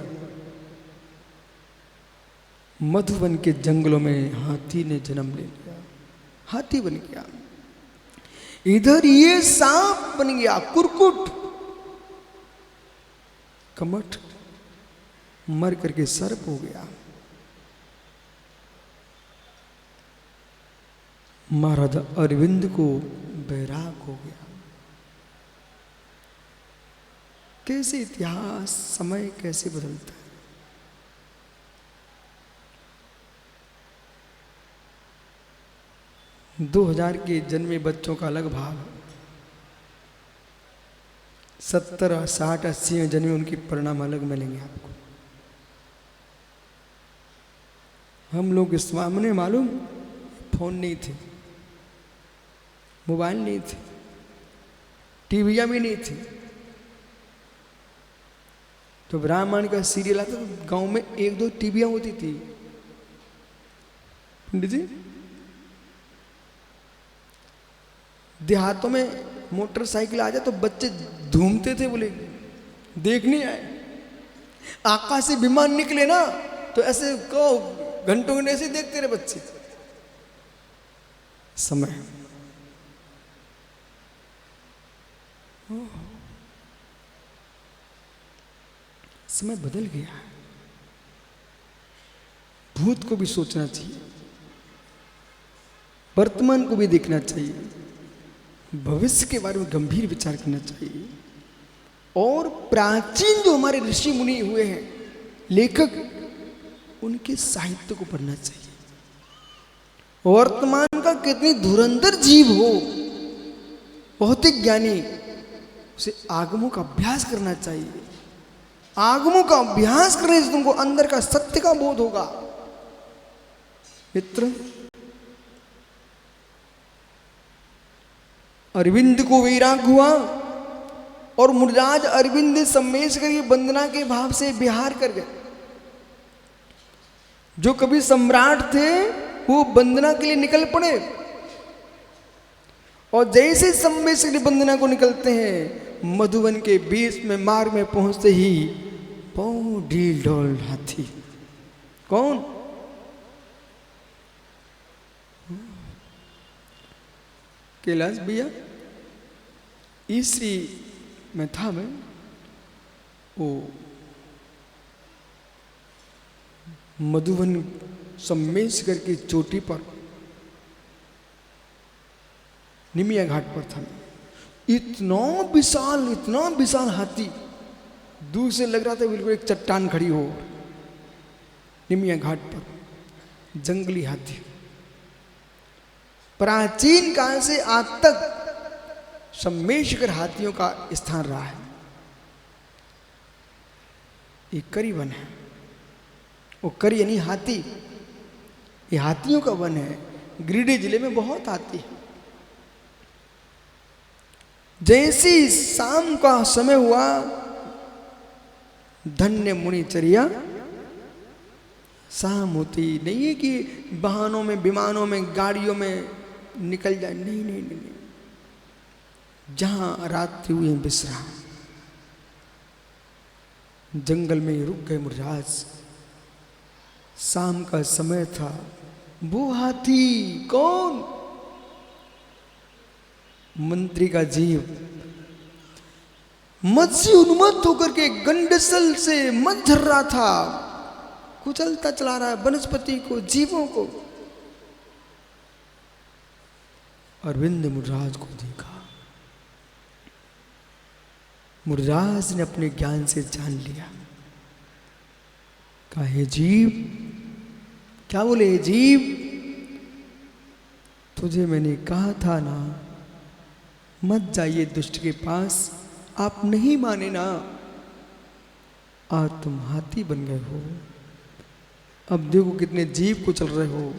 मधुवन के जंगलों में हाथी ने जन्म ले लिया, हाथी बन गया। इधर ये सांप बन गया, कुरकुट। कमठ मर करके सर्प हो गया। महाराज अरविंद को बैराग हो गया। कैसे इतिहास समय कैसे बदलता है। 2000 के जन्मे बच्चों का अलग भाव है। 70, 60, 80 में जन्मे उनकी परिणाम अलग मिलेंगे आपको। हम लोग इस सामने मालूम फोन नहीं थे, मोबाइल नहीं थे, टीवियां भी नहीं थी। तो ब्राह्मण का सीरियल आता तो गांव में 1-2 टीवियां होती थी। पंडित जी देहातों में मोटरसाइकिल आ जाए तो बच्चे धूमते थे, बोले देखने आए। आकाश से विमान निकले ना तो ऐसे को घंटों घंटे ऐसे देखते रहे बच्चे। समय समय बदल गया। भूत को भी सोचना चाहिए, वर्तमान को भी देखना चाहिए, भविष्य के बारे में गंभीर विचार करना चाहिए। और प्राचीन जो हमारे ऋषि मुनि हुए हैं, लेखक, उनके साहित्य को पढ़ना चाहिए। वर्तमान का कितनी धुरंधर जीव हो, भौतिक ज्ञानी, उसे आगमों का अभ्यास करना चाहिए। आगमों का अभ्यास करने से तुमको अंदर का सत्य का बोध होगा। मित्र, अरविंद को वैराग हुआ और मुनिराज अरविंद सम्मेशकर की वंदना के भाव से बिहार कर गए। जो कभी सम्राट थे वो वंदना के लिए निकल पड़े। और जैसे सम्मेशकर की वंदना को निकलते हैं, मधुवन के बीच में मार्ग में पहुंचते ही पांव ढील ढोल हाथी। कौन? कैलाश भैया इसी में था। मैं वो मधुवन सम्मेशकर की चोटी पर निमिया घाट पर था। इतना विशाल हाथी, दूर से लग रहा था बिल्कुल एक चट्टान खड़ी हो। निमिया घाट पर जंगली हाथी। प्राचीन काल से आज तक सम्मेशकर हाथियों का स्थान रहा है। एक करी वन है, वो करी यानी हाथी, ये हाथियों का वन है। गिरिडीह जिले में बहुत हाथी है। जैसी शाम का समय हुआ, धन्य मुनिचर्या शाम होती नहीं है कि वाहनों में, विमानों में, गाड़ियों में निकल जाए। नहीं। जहां रात्रि हुई विश्राम, जंगल में रुक गए मुनिराज। शाम का समय था। वो हाथी कौन? मंत्री का जीव मद से उन्मत्त होकर के गंडसल से मद झर रहा था। कुचलता चला रहा है वनस्पति को, जीवों को। अरविंद मुनिराज को देखा। मुनिराज ने अपने ज्ञान से जान लिया। कहा, हे जीव, क्या बोले? जीव, तुझे मैंने कहा था ना, मत जाइए दुष्ट के पास। आप नहीं माने ना, आज तुम हाथी बन गए हो। अब देखो कितने जीव को चल रहे हो।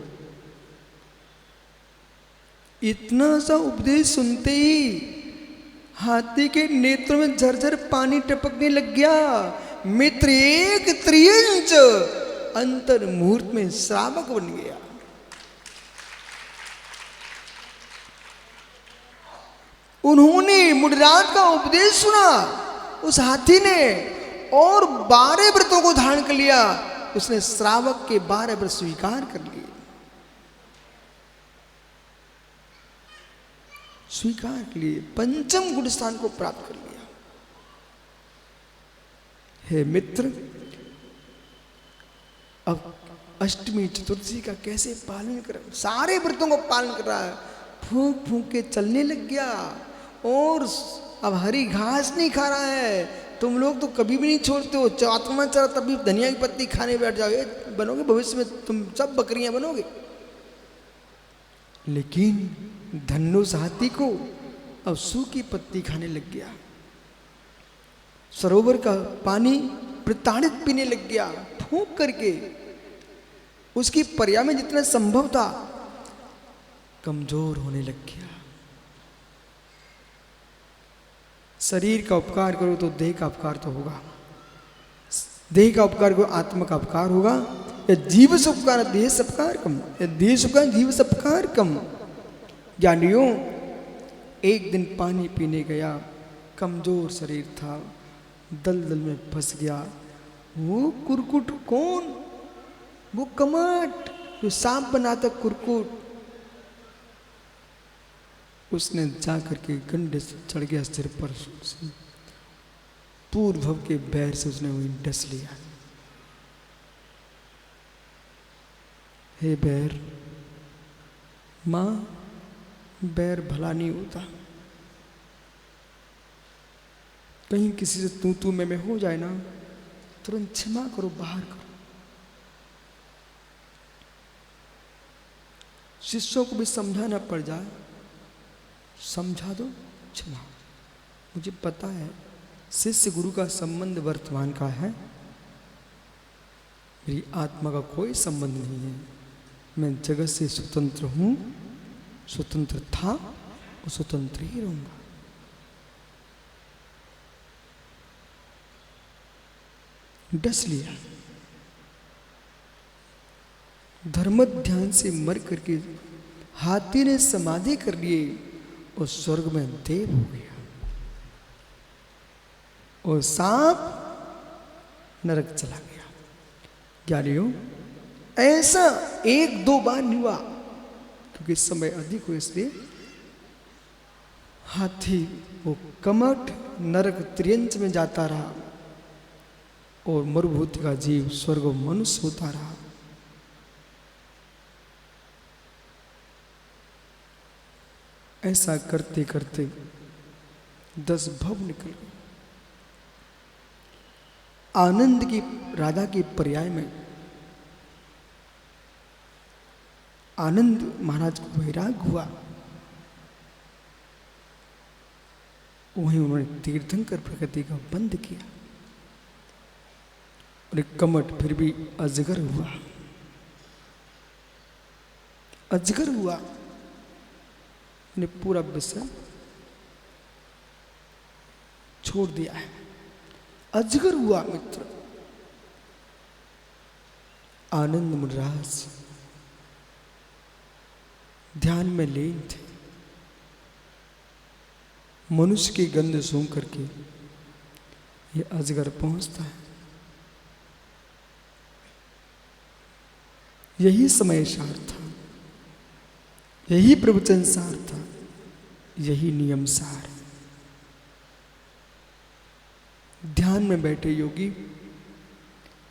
इतना सा उपदेश सुनते ही हाथी के नेत्रों में झरझर पानी टपकने लग गया। मित्र एक त्रियंच अंतर मुहूर्त में श्रावक बन गया। उन्होंने मुनिराज का उपदेश सुना, उस हाथी ने, और 12 व्रतों को धारण कर लिया। उसने श्रावक के 12 व्रत स्वीकार कर लिए। स्वीकार के लिए पंचम गुण स्थान को प्राप्त कर लिया। हे मित्र, अब अष्टमी चतुर्थी का कैसे पालन कर, सारे व्रतों को पालन कर रहा है, फूंक फूंक के चलने लग गया और अब हरी घास नहीं खा रहा है। तुम लोग तो कभी भी नहीं छोड़ते हो, चातमा चरा तभी धनिया की पत्ती खाने बैठ जाओगे, बनोगे भविष्य में तुम सब बकरियां बनोगे। लेकिन धनुष हाथी को अब सूखी पत्ती खाने लग गया, सरोवर का पानी प्रताड़ित पीने लग गया, फूंक करके उसकी पर्या में जितना संभव था कमजोर होने लग गया। शरीर का उपकार करो तो देह का उपकार तो होगा, देह का उपकार करो आत्मा का उपकार होगा, या जीव से उपकार देह से उपकार कम, या देह से उपकार जीव से उपकार कम। ज्ञानियों, एक दिन पानी पीने गया, कमजोर शरीर था, दलदल में फंस गया। वो कुरकुट कौन? वो कमट जो सांप बनाता कुरकुट, उसने जाकर के गंडे से चढ़ गया सिर पर, पूर्व भव के बैर से उसने वही डस लिया। हे बैर, मां, बैर भला नहीं होता, कहीं किसी से तू मैं हो जाए ना, तुरंत क्षमा करो, बाहर करो। शिष्यों को भी समझाना पड़ जाए, समझा दो, क्षमा। मुझे पता है शिष्य गुरु का संबंध वर्तमान का है, मेरी आत्मा का कोई संबंध नहीं है, मैं जगत से स्वतंत्र हूं, स्वतंत्र था और स्वतंत्र ही रहूंगा। डस लिया। धर्म ध्यान से मर करके हाथी ने समाधि कर लिए और स्वर्ग में देव हो गया, और सांप नरक चला गया। ज्ञानियों, ऐसा एक दो बार नहीं हुआ, क्योंकि समय अधिक हो इसलिए हाथी वो कमठ नरक त्रियंच में जाता रहा और मरुभूति का जीव स्वर्ग मनुष्य होता रहा। ऐसा करते करते 10 भव निकल गए। आनंद की राधा के पर्याय में आनंद महाराज को वैराग हुआ, वहीं उन्होंने तीर्थंकर प्रकृति का बंद किया, और एक कमठ फिर भी अजगर हुआ। अजगर हुआ ने पूरा विषय छोड़ दिया है। अजगर हुआ मित्र। आनंद मुरास ध्यान में लीन थे, मनुष्य की गंध सूंघ करके ये अजगर पहुंचता है। यही समय सार था, यही प्रवचन सार था, यही नियम सार। ध्यान में बैठे योगी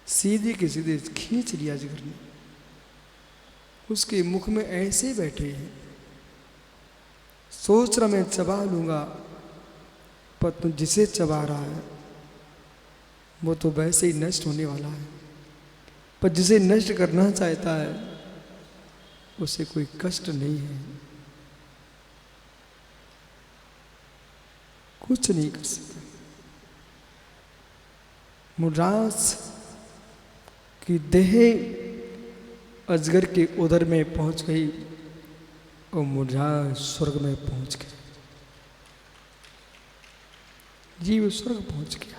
सीधे के सीधे खींच लिया अजगर ने, उसके मुख में ऐसे बैठे हैं, सोच रहा मैं चबा लूंगा, पर तुम जिसे चबा रहा है वो तो वैसे ही नष्ट होने वाला है, पर जिसे नष्ट करना चाहता है उसे कोई कष्ट नहीं है, कुछ नहीं कर सकता। मुरास की देह अजगर के उदर में पहुंच गई और मुरास स्वर्ग में पहुंच गए, जीव स्वर्ग पहुंच गया।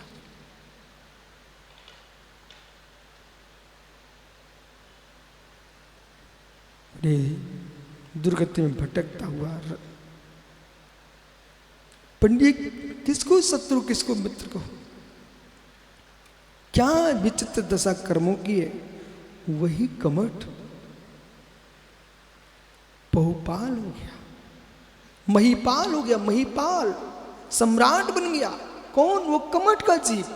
दुर्गति में भटकता हुआ पंडित किसको शत्रु किसको मित्र को, क्या विचित्र दशा कर्मों की है। वही कमठ बहुपाल हो गया, महीपाल हो गया, महीपाल सम्राट बन गया। कौन? वो कमठ का जीव।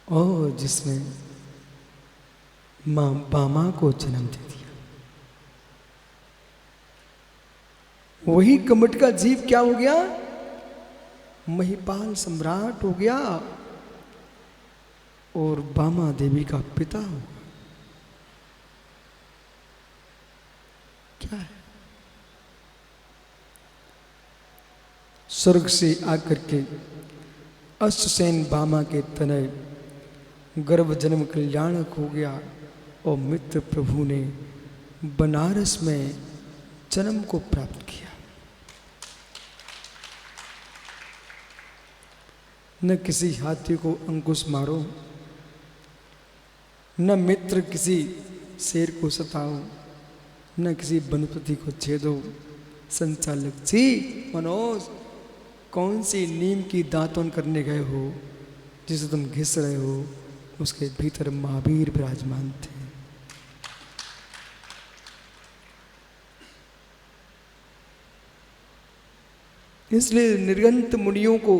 और जिसने मां बामा को जन्म दे दिया। वही कमट का जीव क्या हो गया? महिपाल सम्राट हो गया और बामा देवी का पिता हो गया। क्या है? स्वर्ग से आकर के अश्वसेन बामा के तनय गर्भ जन्म कल्याणक हो गया और मित्र प्रभु ने बनारस में जन्म को प्राप्त किया। न किसी हाथी को अंकुश मारो, न मित्र किसी शेर को सताओ, न किसी वनस्पति को छेदो। संचालक जी, मनोज, कौन सी नीम की दातुन करने गए हो जिसे तुम घिस रहे हो? उसके भीतर महावीर विराजमान थे। इसलिए निर्गंत मुनियों को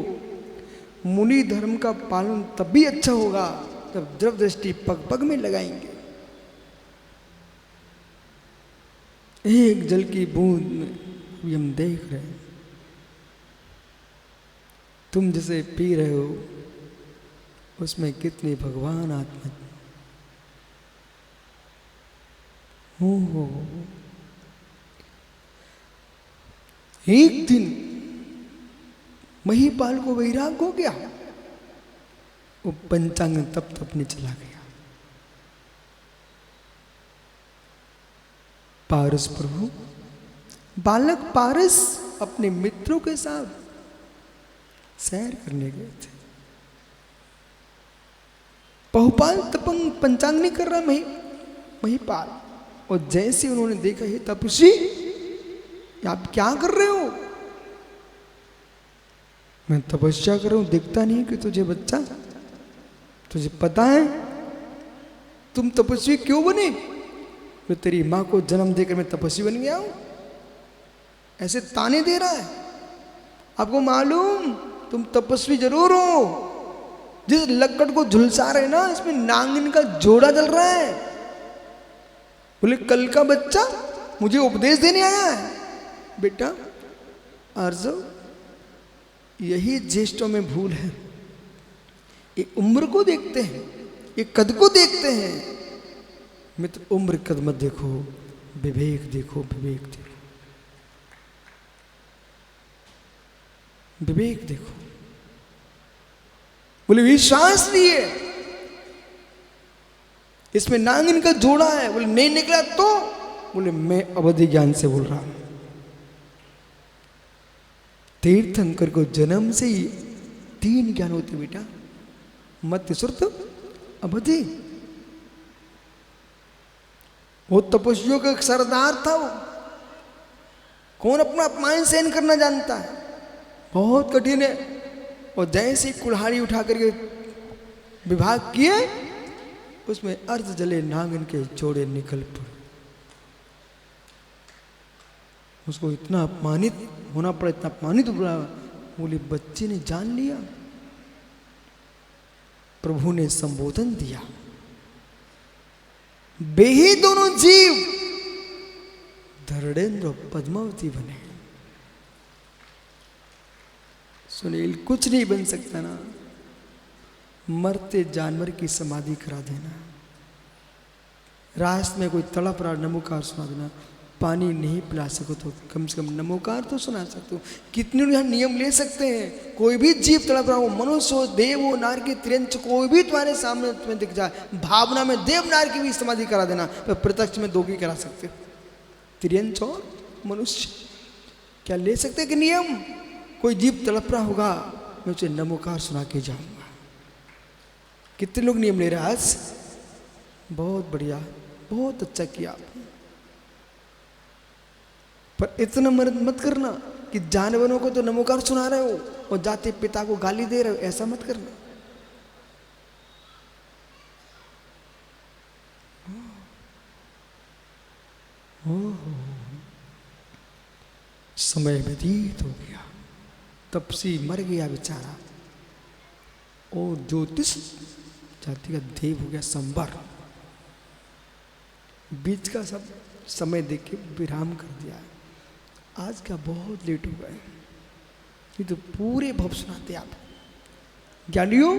मुनि धर्म का पालन तब भी अच्छा होगा जब द्रव दृष्टि पग पग में लगाएंगे। एक जल की बूंद में भी हम देख रहे हैं, तुम जिसे पी रहे हो उसमें कितनी भगवान आत्मा हो। एक दिन महिपाल को वैराग हो गया, वो पंचांग तप तपने चला गया। पारस प्रभु, बालक पारस अपने मित्रों के साथ सैर करने गए थे। बहुपाल तपंग पंचांग नहीं कर रहा महिपाल, और जैसे उन्होंने देखा, ये तपस्वी आप क्या कर रहे हो? मैं तपस्या कर रहा हूं, दिखता नहीं कि तुझे बच्चा? तुझे पता है तुम तपस्वी क्यों बने? मैं तेरी मां को जन्म देकर मैं तपस्वी बन गया हूं। ऐसे ताने दे रहा है। आपको मालूम तुम तपस्वी जरूर हो। जिस लक्कड़ को झुलसा रहे ना, इसमें नागिन का जोड़ा जल रहा है। बोले कल का बच्चा मुझे उपदेश देने आया है। बेटा आर्जव, यही ज्येष्ठों में भूल है। ये उम्र को देखते हैं, ये कद को देखते हैं। मित्र, उम्र कद मत देखो, विवेक देखो, विवेक देखो, विवेक देखो। बोले विश्वास नहीं है, इसमें नागिन का जोड़ा है। बोले नहीं निकला तो? बोले मैं अवधि ज्ञान से बोल रहा हूं। तीर्थंकर को जन्म से ही 3 ज्ञान होते बेटा, मत सुरत अवधि। वो तपस्वियों का सरदार था। वो कौन अपना अपमान सहन करना जानता है? बहुत कठिन है। और जैसे कुल्हाड़ी उठा करके विभाग किए, उसमें अर्ध जले नागिन के जोड़े निकल पड़े। उसको इतना अपमानित होना पड़ा, इतना अपमानित हुआ। बोले बच्चे ने जान लिया। प्रभु ने संबोधन दिया, वे ही दोनों जीव धरणेन्द्र और पद्मावती बने। सुनील, कुछ नहीं बन सकता ना, मरते जानवर की समाधि करा देना, रास्ते में कोई तड़प रहा नमोकार सुना देना। पानी नहीं पिला सको तो कम से कम नमोकार तो सुना सकते हो। कितने लोग यहाँ नियम ले सकते हैं। कोई भी जीव तड़प रहा हो, मनुष्य हो, देव हो, नार की त्रियंच, कोई भी तुम्हारे सामने तुम्हें दिख जाए, भावना में देव नार की भी समाधि करा देना, पर प्रत्यक्ष में 2 की करा सकते हो। त्रियंच और मनुष्य क्या ले सकते कि नियम? कोई जीव तड़प रहा होगा, मैं उसे नमोकार सुना के जाऊंगा। कितने लोग नियम ले रहे हैं आज? बहुत बढ़िया, बहुत अच्छा किया आपने। पर इतना मत करना कि जानवरों को तो नमोकार सुना रहे हो और जाते पिता को गाली दे रहे हो, ऐसा मत करना। समय व्यतीत हो गया, तपसी मर गया बेचारा। और ज्योतिष जाति का देव हो गया संबर। बीच का सब समय देख के विराम कर दिया। आज का बहुत लेट हो गए, ये तो पूरे भव सुनाते आप ज्ञानियों।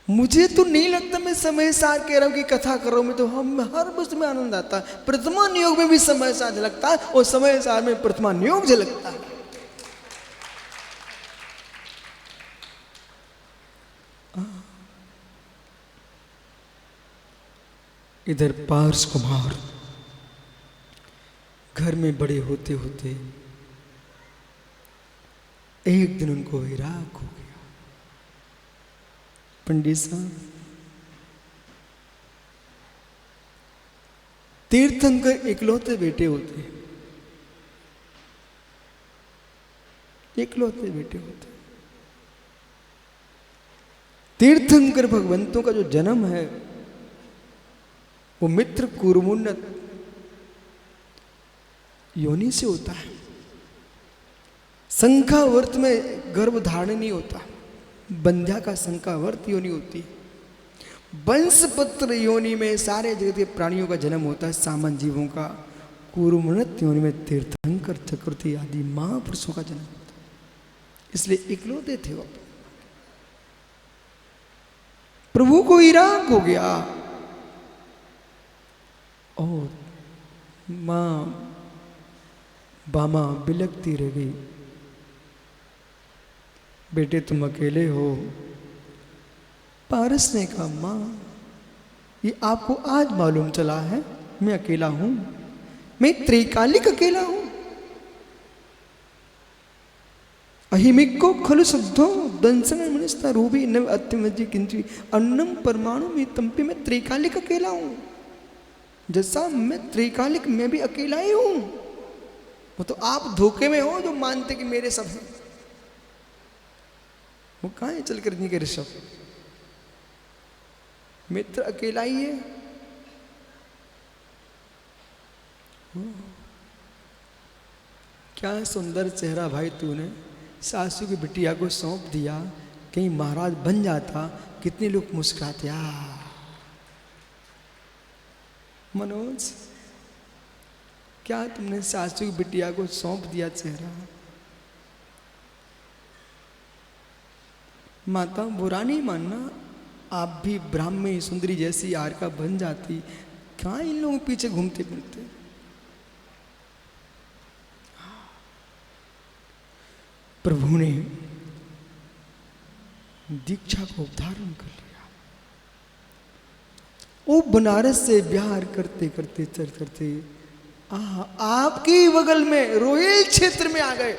मुझे तो नहीं लगता मैं समय सार कह रहा हूं कि कथा कर रहा हूं, मैं तो हम हर वस्तु में आनंद आता है। प्रथमा नियोग में भी समय सार झलकता है और समय सार में प्रथमा नियोग झलकता है। इधर पार्स कुमार घर में बड़े होते होते एक दिन उनको विराग हो गया। पंडित साहब तीर्थंकर इकलौते बेटे होते, इकलौते बेटे होते। तीर्थंकर भगवंतों का जो जन्म है वो मित्र कुरुमुन्नत योनि से होता है। शंखावर्त में गर्भ धारण नहीं होता, बंध्या का शंखावर्त योनि होती है। वंशपत्र योनि में सारे जगत के प्राणियों का जन्म होता है, सामान्य जीवों का। कुरुमुन्नत योनि में तीर्थंकर चक्रवर्ती आदि महापुरुषों का जन्म होता है। इसलिए इकलौते थे वो। प्रभु को इराक हो गया और मां बामा बिलकती रह गई, बेटे तुम अकेले हो। पारस ने कहा मां ये आपको आज मालूम चला है मैं अकेला हूं, मैं त्रैकालिक अकेला हूं। अहिमिको खलु शुद्धो दंसन मनिस्ता रूपी न अत्यमजी किंची अन्नम परमाणु में तंपी मैं त्रैकालिक अकेला हूं। जैसा मैं त्रिकालिक मैं भी अकेला ही हूं। वो तो आप धोखे में हो जो मानते कि मेरे सब हैं। वो कहां है चल कर नहीं के ऋषभ, मित्र अकेला ही है। क्या सुंदर चेहरा भाई तूने, सासू की बिटिया को सौंप दिया, कहीं महाराज बन जाता कितने लोग मुस्कुराते। मनोज क्या तुमने सासू की बिटिया को सौंप दिया चेहरा। माता बुरा नहीं मानना, आप भी ब्राह्मणी सुंदरी जैसी आरका बन जाती, कहाँ इन लोगों के पीछे घूमते फिरते। प्रभु ने दीक्षा को धारण कर लिया। वो बनारस से बिहार करते करते चल करते आपकी बगल में रोहिल क्षेत्र में आ गए।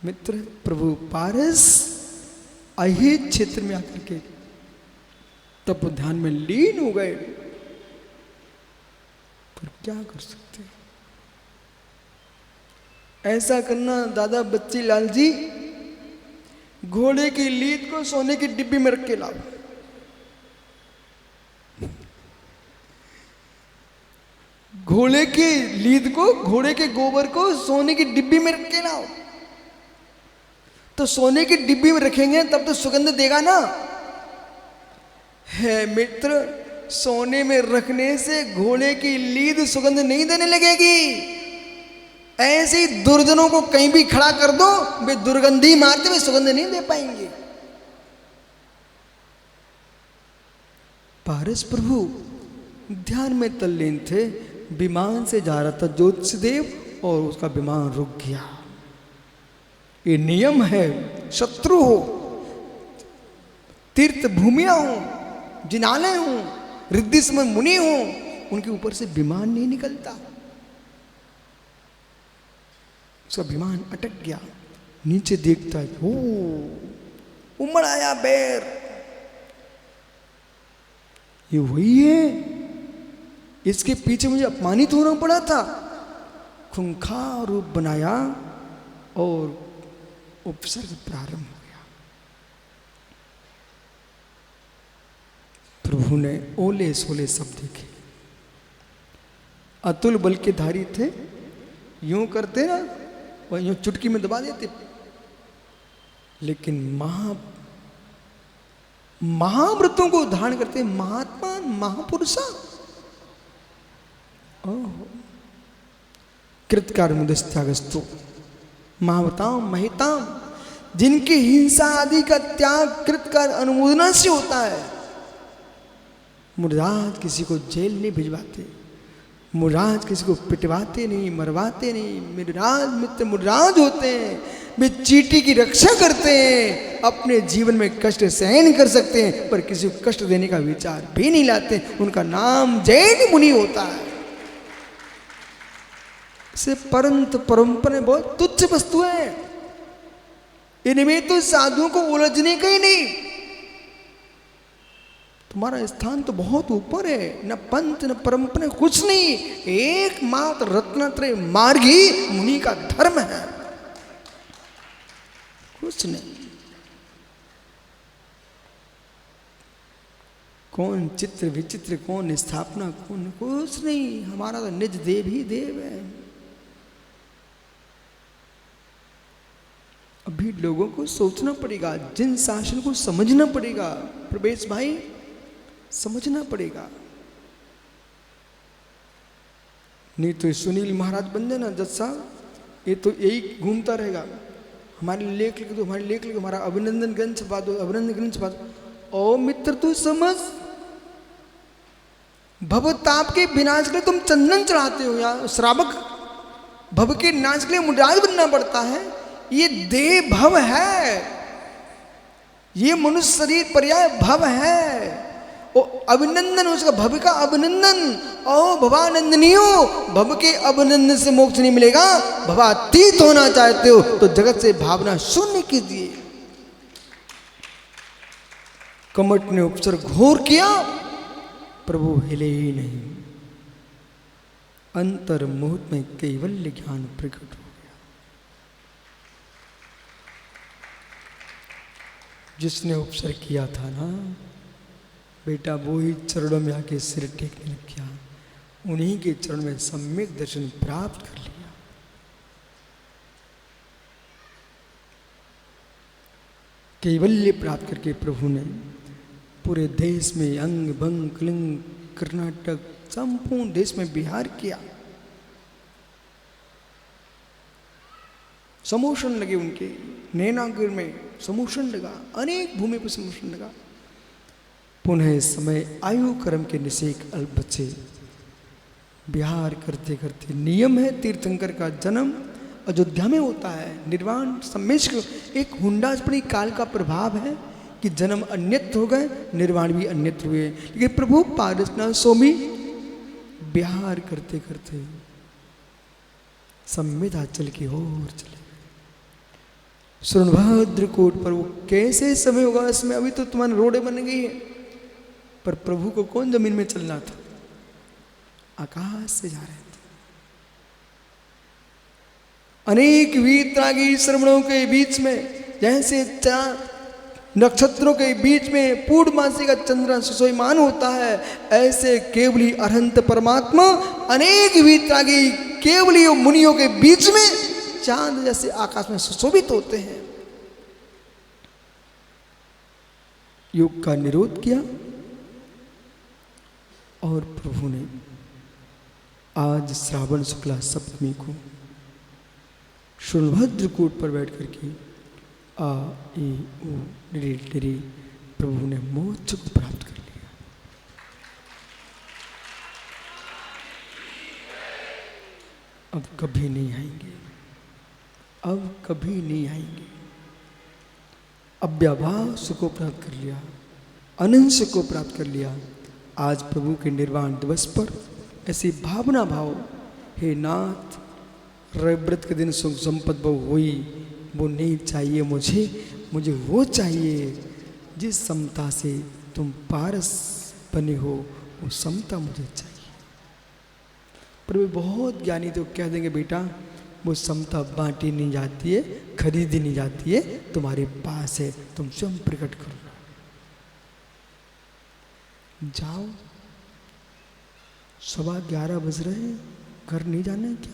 मित्र प्रभु पारस अहित क्षेत्र में आकर के तब ध्यान में लीन हो गए। पर क्या कर सकते, ऐसा करना दादा बच्ची लाल जी, घोड़े की लीद को सोने की डिब्बी में रख के लाओ। घोड़े की लीद को, घोड़े के गोबर को सोने की डिब्बी में रख के लाओ। तो सोने की डिब्बी में रखेंगे तब तो सुगंध देगा ना। है मित्र, सोने में रखने से घोड़े की लीद सुगंध नहीं देने लगेगी। ऐसे ही दुर्जनों को कहीं भी खड़ा कर दो, वे दुर्गंधी मारते हुए सुगंध नहीं दे पाएंगे। पारस प्रभु ध्यान में तल्लीन थे। विमान से जा रहा था ज्योतिषदेव और उसका विमान रुक गया। ये नियम है, शत्रु हो, तीर्थ भूमियां हो, जिनालय हो, रिद्धि समय मुनि हो, उनके ऊपर से विमान नहीं निकलता। उसका विमान अटक गया। नीचे देखता है, ओ उमड़ आया बैर, ये वही है, इसके पीछे मुझे अपमानित होना पड़ा था। खूंखार रूप बनाया और उपसर्ग प्रारंभ हो गया। प्रभु ने ओले सोले सब देखे। अतुल बल के धारी थे, यूं करते ना और यूं चुटकी में दबा देते, लेकिन महाव्रतों को धारण करते महात्मा महापुरुषा। ओहो कृतकार मुदस्त्यागस्तु महावताम महिताम, जिनकी हिंसा आदि का त्याग कृतकार अनुमोदना से होता है। मुराद किसी को जेल नहीं भिजवाते, मुराद किसी को पिटवाते नहीं, मरवाते नहीं। मुराद मित्र मुराद होते हैं, वे चींटी की रक्षा करते हैं, अपने जीवन में कष्ट सहन कर सकते हैं पर किसी को कष्ट देने का विचार भी नहीं लाते। उनका नाम जैन मुनि होता है। से परंत परंपरा बहुत तुच्छ वस्तु है, इनमें तो साधुओं को उलझने का ही नहीं। तुम्हारा स्थान तो बहुत ऊपर है, न पंथ न परंपरा कुछ नहीं, एकमात्र रत्नत्रय मार्ग ही मुनि का धर्म है, कुछ नहीं। कौन चित्र विचित्र, कौन स्थापना, कौन कुछ नहीं। हमारा तो निज देव ही देव है। अभी लोगों को सोचना पड़ेगा, जिन शासन को समझना पड़ेगा। प्रवेश भाई समझना पड़ेगा, नहीं तो सुनील महाराज बन जाए ना जज साहब, ये तो यही घूमता रहेगा। हमारे लेख लिख दो, हमारे लेख लिख, हमारा अभिनंदन ग्रंथ छपा दो, अभिनंदन ग्रंथ छपा दो। ओ मित्र तू समझ, भव ताप के विनाश के लिए तुम चंदन चढ़ाते हो या श्रावक, भव के नाश के लिए मुराद बनना पड़ता है। ये देह भव है, ये मनुष्य शरीर पर्याय भव है। ओ अभिनंदन उसका भव का अभिनंदन। ओ भवानंदनियो, भव के अभिनंदन से मोक्ष नहीं मिलेगा। भवातीत होना चाहते हो तो जगत से भावना शून्य कीजिए। कमट ने उपसर घोर किया, प्रभु हिले ही नहीं। अंतर मुहूर्त में कैवल्य ज्ञान प्रकट हो गया। जिसने उपसर किया था ना बेटा, वो ही चरणों में आके सिर टेकने लग गया, उन्हीं के चरण में सम्यक दर्शन प्राप्त कर लिया। कैवल्य प्राप्त करके प्रभु ने पूरे देश में अंग भंग कलिंग कर्नाटक संपूर्ण देश में विहार किया। समोषण लगे उनके, नैनागिर में समोषण लगा, अनेक भूमि पर समोषण लगा। पुनः समय आयु कर्म के निषेक अल्प बच्चे विहार करते करते, नियम है तीर्थंकर का जन्म अयोध्या में होता है। निर्वाण सम्मिश्र एक हुंडास्पणी काल का प्रभाव है कि जन्म अन्यत्र हो गए, निर्वाण भी अन्यत्र हुए। लेकिन प्रभु पारसनाथ स्वामी विहार करते करते संविधाचल की ओर चले। सोनभद्र कोट पर वो कैसे समय होगा इसमें, अभी तो तुम्हारी रोडें बन गई है, पर प्रभु को कौन जमीन में चलना था, आकाश से जा रहे थे। अनेक वीतरागी श्रवणों के बीच में, जैसे चार नक्षत्रों के बीच में पूर्णमासी का चंद्र सुशोभिमान होता है, ऐसे केवली अनंत परमात्मा अनेक वीतरागी केवली मुनियों के बीच में चांद जैसे आकाश में सुशोभित होते हैं। योग का निरोध किया और प्रभु ने आज श्रावण शुक्ला सप्तमी को सोनभद्र कूट पर बैठ करके आ ए ओ निरे निरे प्रभु ने मोक्ष को प्राप्त कर लिया। अब कभी नहीं आएंगे, अब कभी नहीं आएंगे। अव्यभाव सुख को प्राप्त कर लिया, अनंत सुख को प्राप्त कर लिया। आज प्रभु के निर्वाण दिवस पर ऐसी भावना भाव, हे नाथ रविव्रत के दिन सुख संपद बहु हुई, वो नहीं चाहिए मुझे, मुझे वो चाहिए जिस समता से तुम पारस बने हो, वो समता मुझे चाहिए। पर वे बहुत ज्ञानी तो कह देंगे बेटा वो समता बांटी नहीं जाती है, खरीदी नहीं जाती है, तुम्हारे पास है, तुम स्वयं प्रकट करो। जाओ, 11:15 बज रहे हैं, घर नहीं जाना है क्या?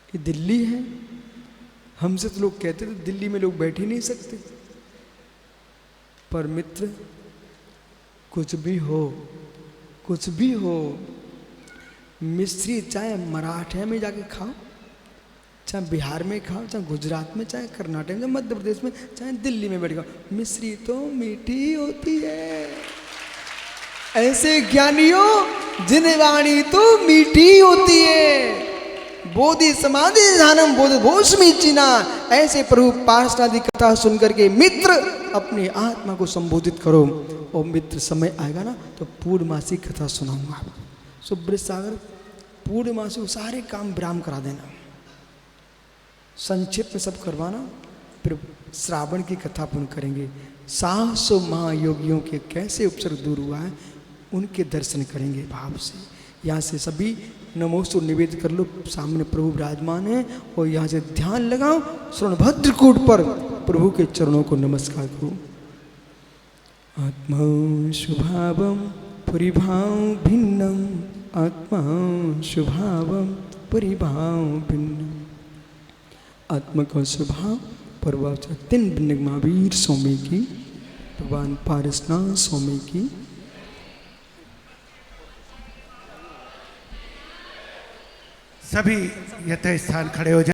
ये दिल्ली है, हमसे तो लोग कहते थे दिल्ली में लोग बैठ ही नहीं सकते, पर मित्र कुछ भी हो, मिस्री चाहे मराठे में जाके खाओ, चाहे बिहार में खाओ, चाहे गुजरात में, चाहे कर्नाटक में, मध्य प्रदेश में, चाहे दिल्ली में बैठ खाओ, मिस्री तो मीठी होती है। ऐसे ज्ञानियों जिन्हें वाणी तो मीठी होती है। बोधि समाधि ध्यानम बोध भोष्मी चिना, ऐसे प्रभु पार्षणादि कथा सुनकर के मित्र अपनी आत्मा को संबोधित करो। और मित्र समय आएगा ना तो पूर्णमासी कथा सुनाऊंगा आपको। सुब्रत सागर पूर्णमासी सारे काम विराम करा देना, संक्षिप्त में सब करवाना, फिर श्रावण की कथा पूर्ण करेंगे। 700 महायोगियों के कैसे उपसर्ग दूर हुआ है उनके दर्शन करेंगे भाव से। यहाँ से सभी नमोस्तु निवेदित कर लो, सामने प्रभु विराजमान है, और यहाँ से ध्यान लगाओ स्वर्णभद्रकूट पर प्रभु के चरणों को नमस्कार करो। आत्मा शुभावम परिभाव भिन्नम, आत्मा शुभावम परिभाव भिन्नम, आत्मा का स्वभाव परवाचा 3 महावीर स्वामी की, भगवान पारसनाथ स्वामी की। सभी यथास्थान खड़े हो जाए।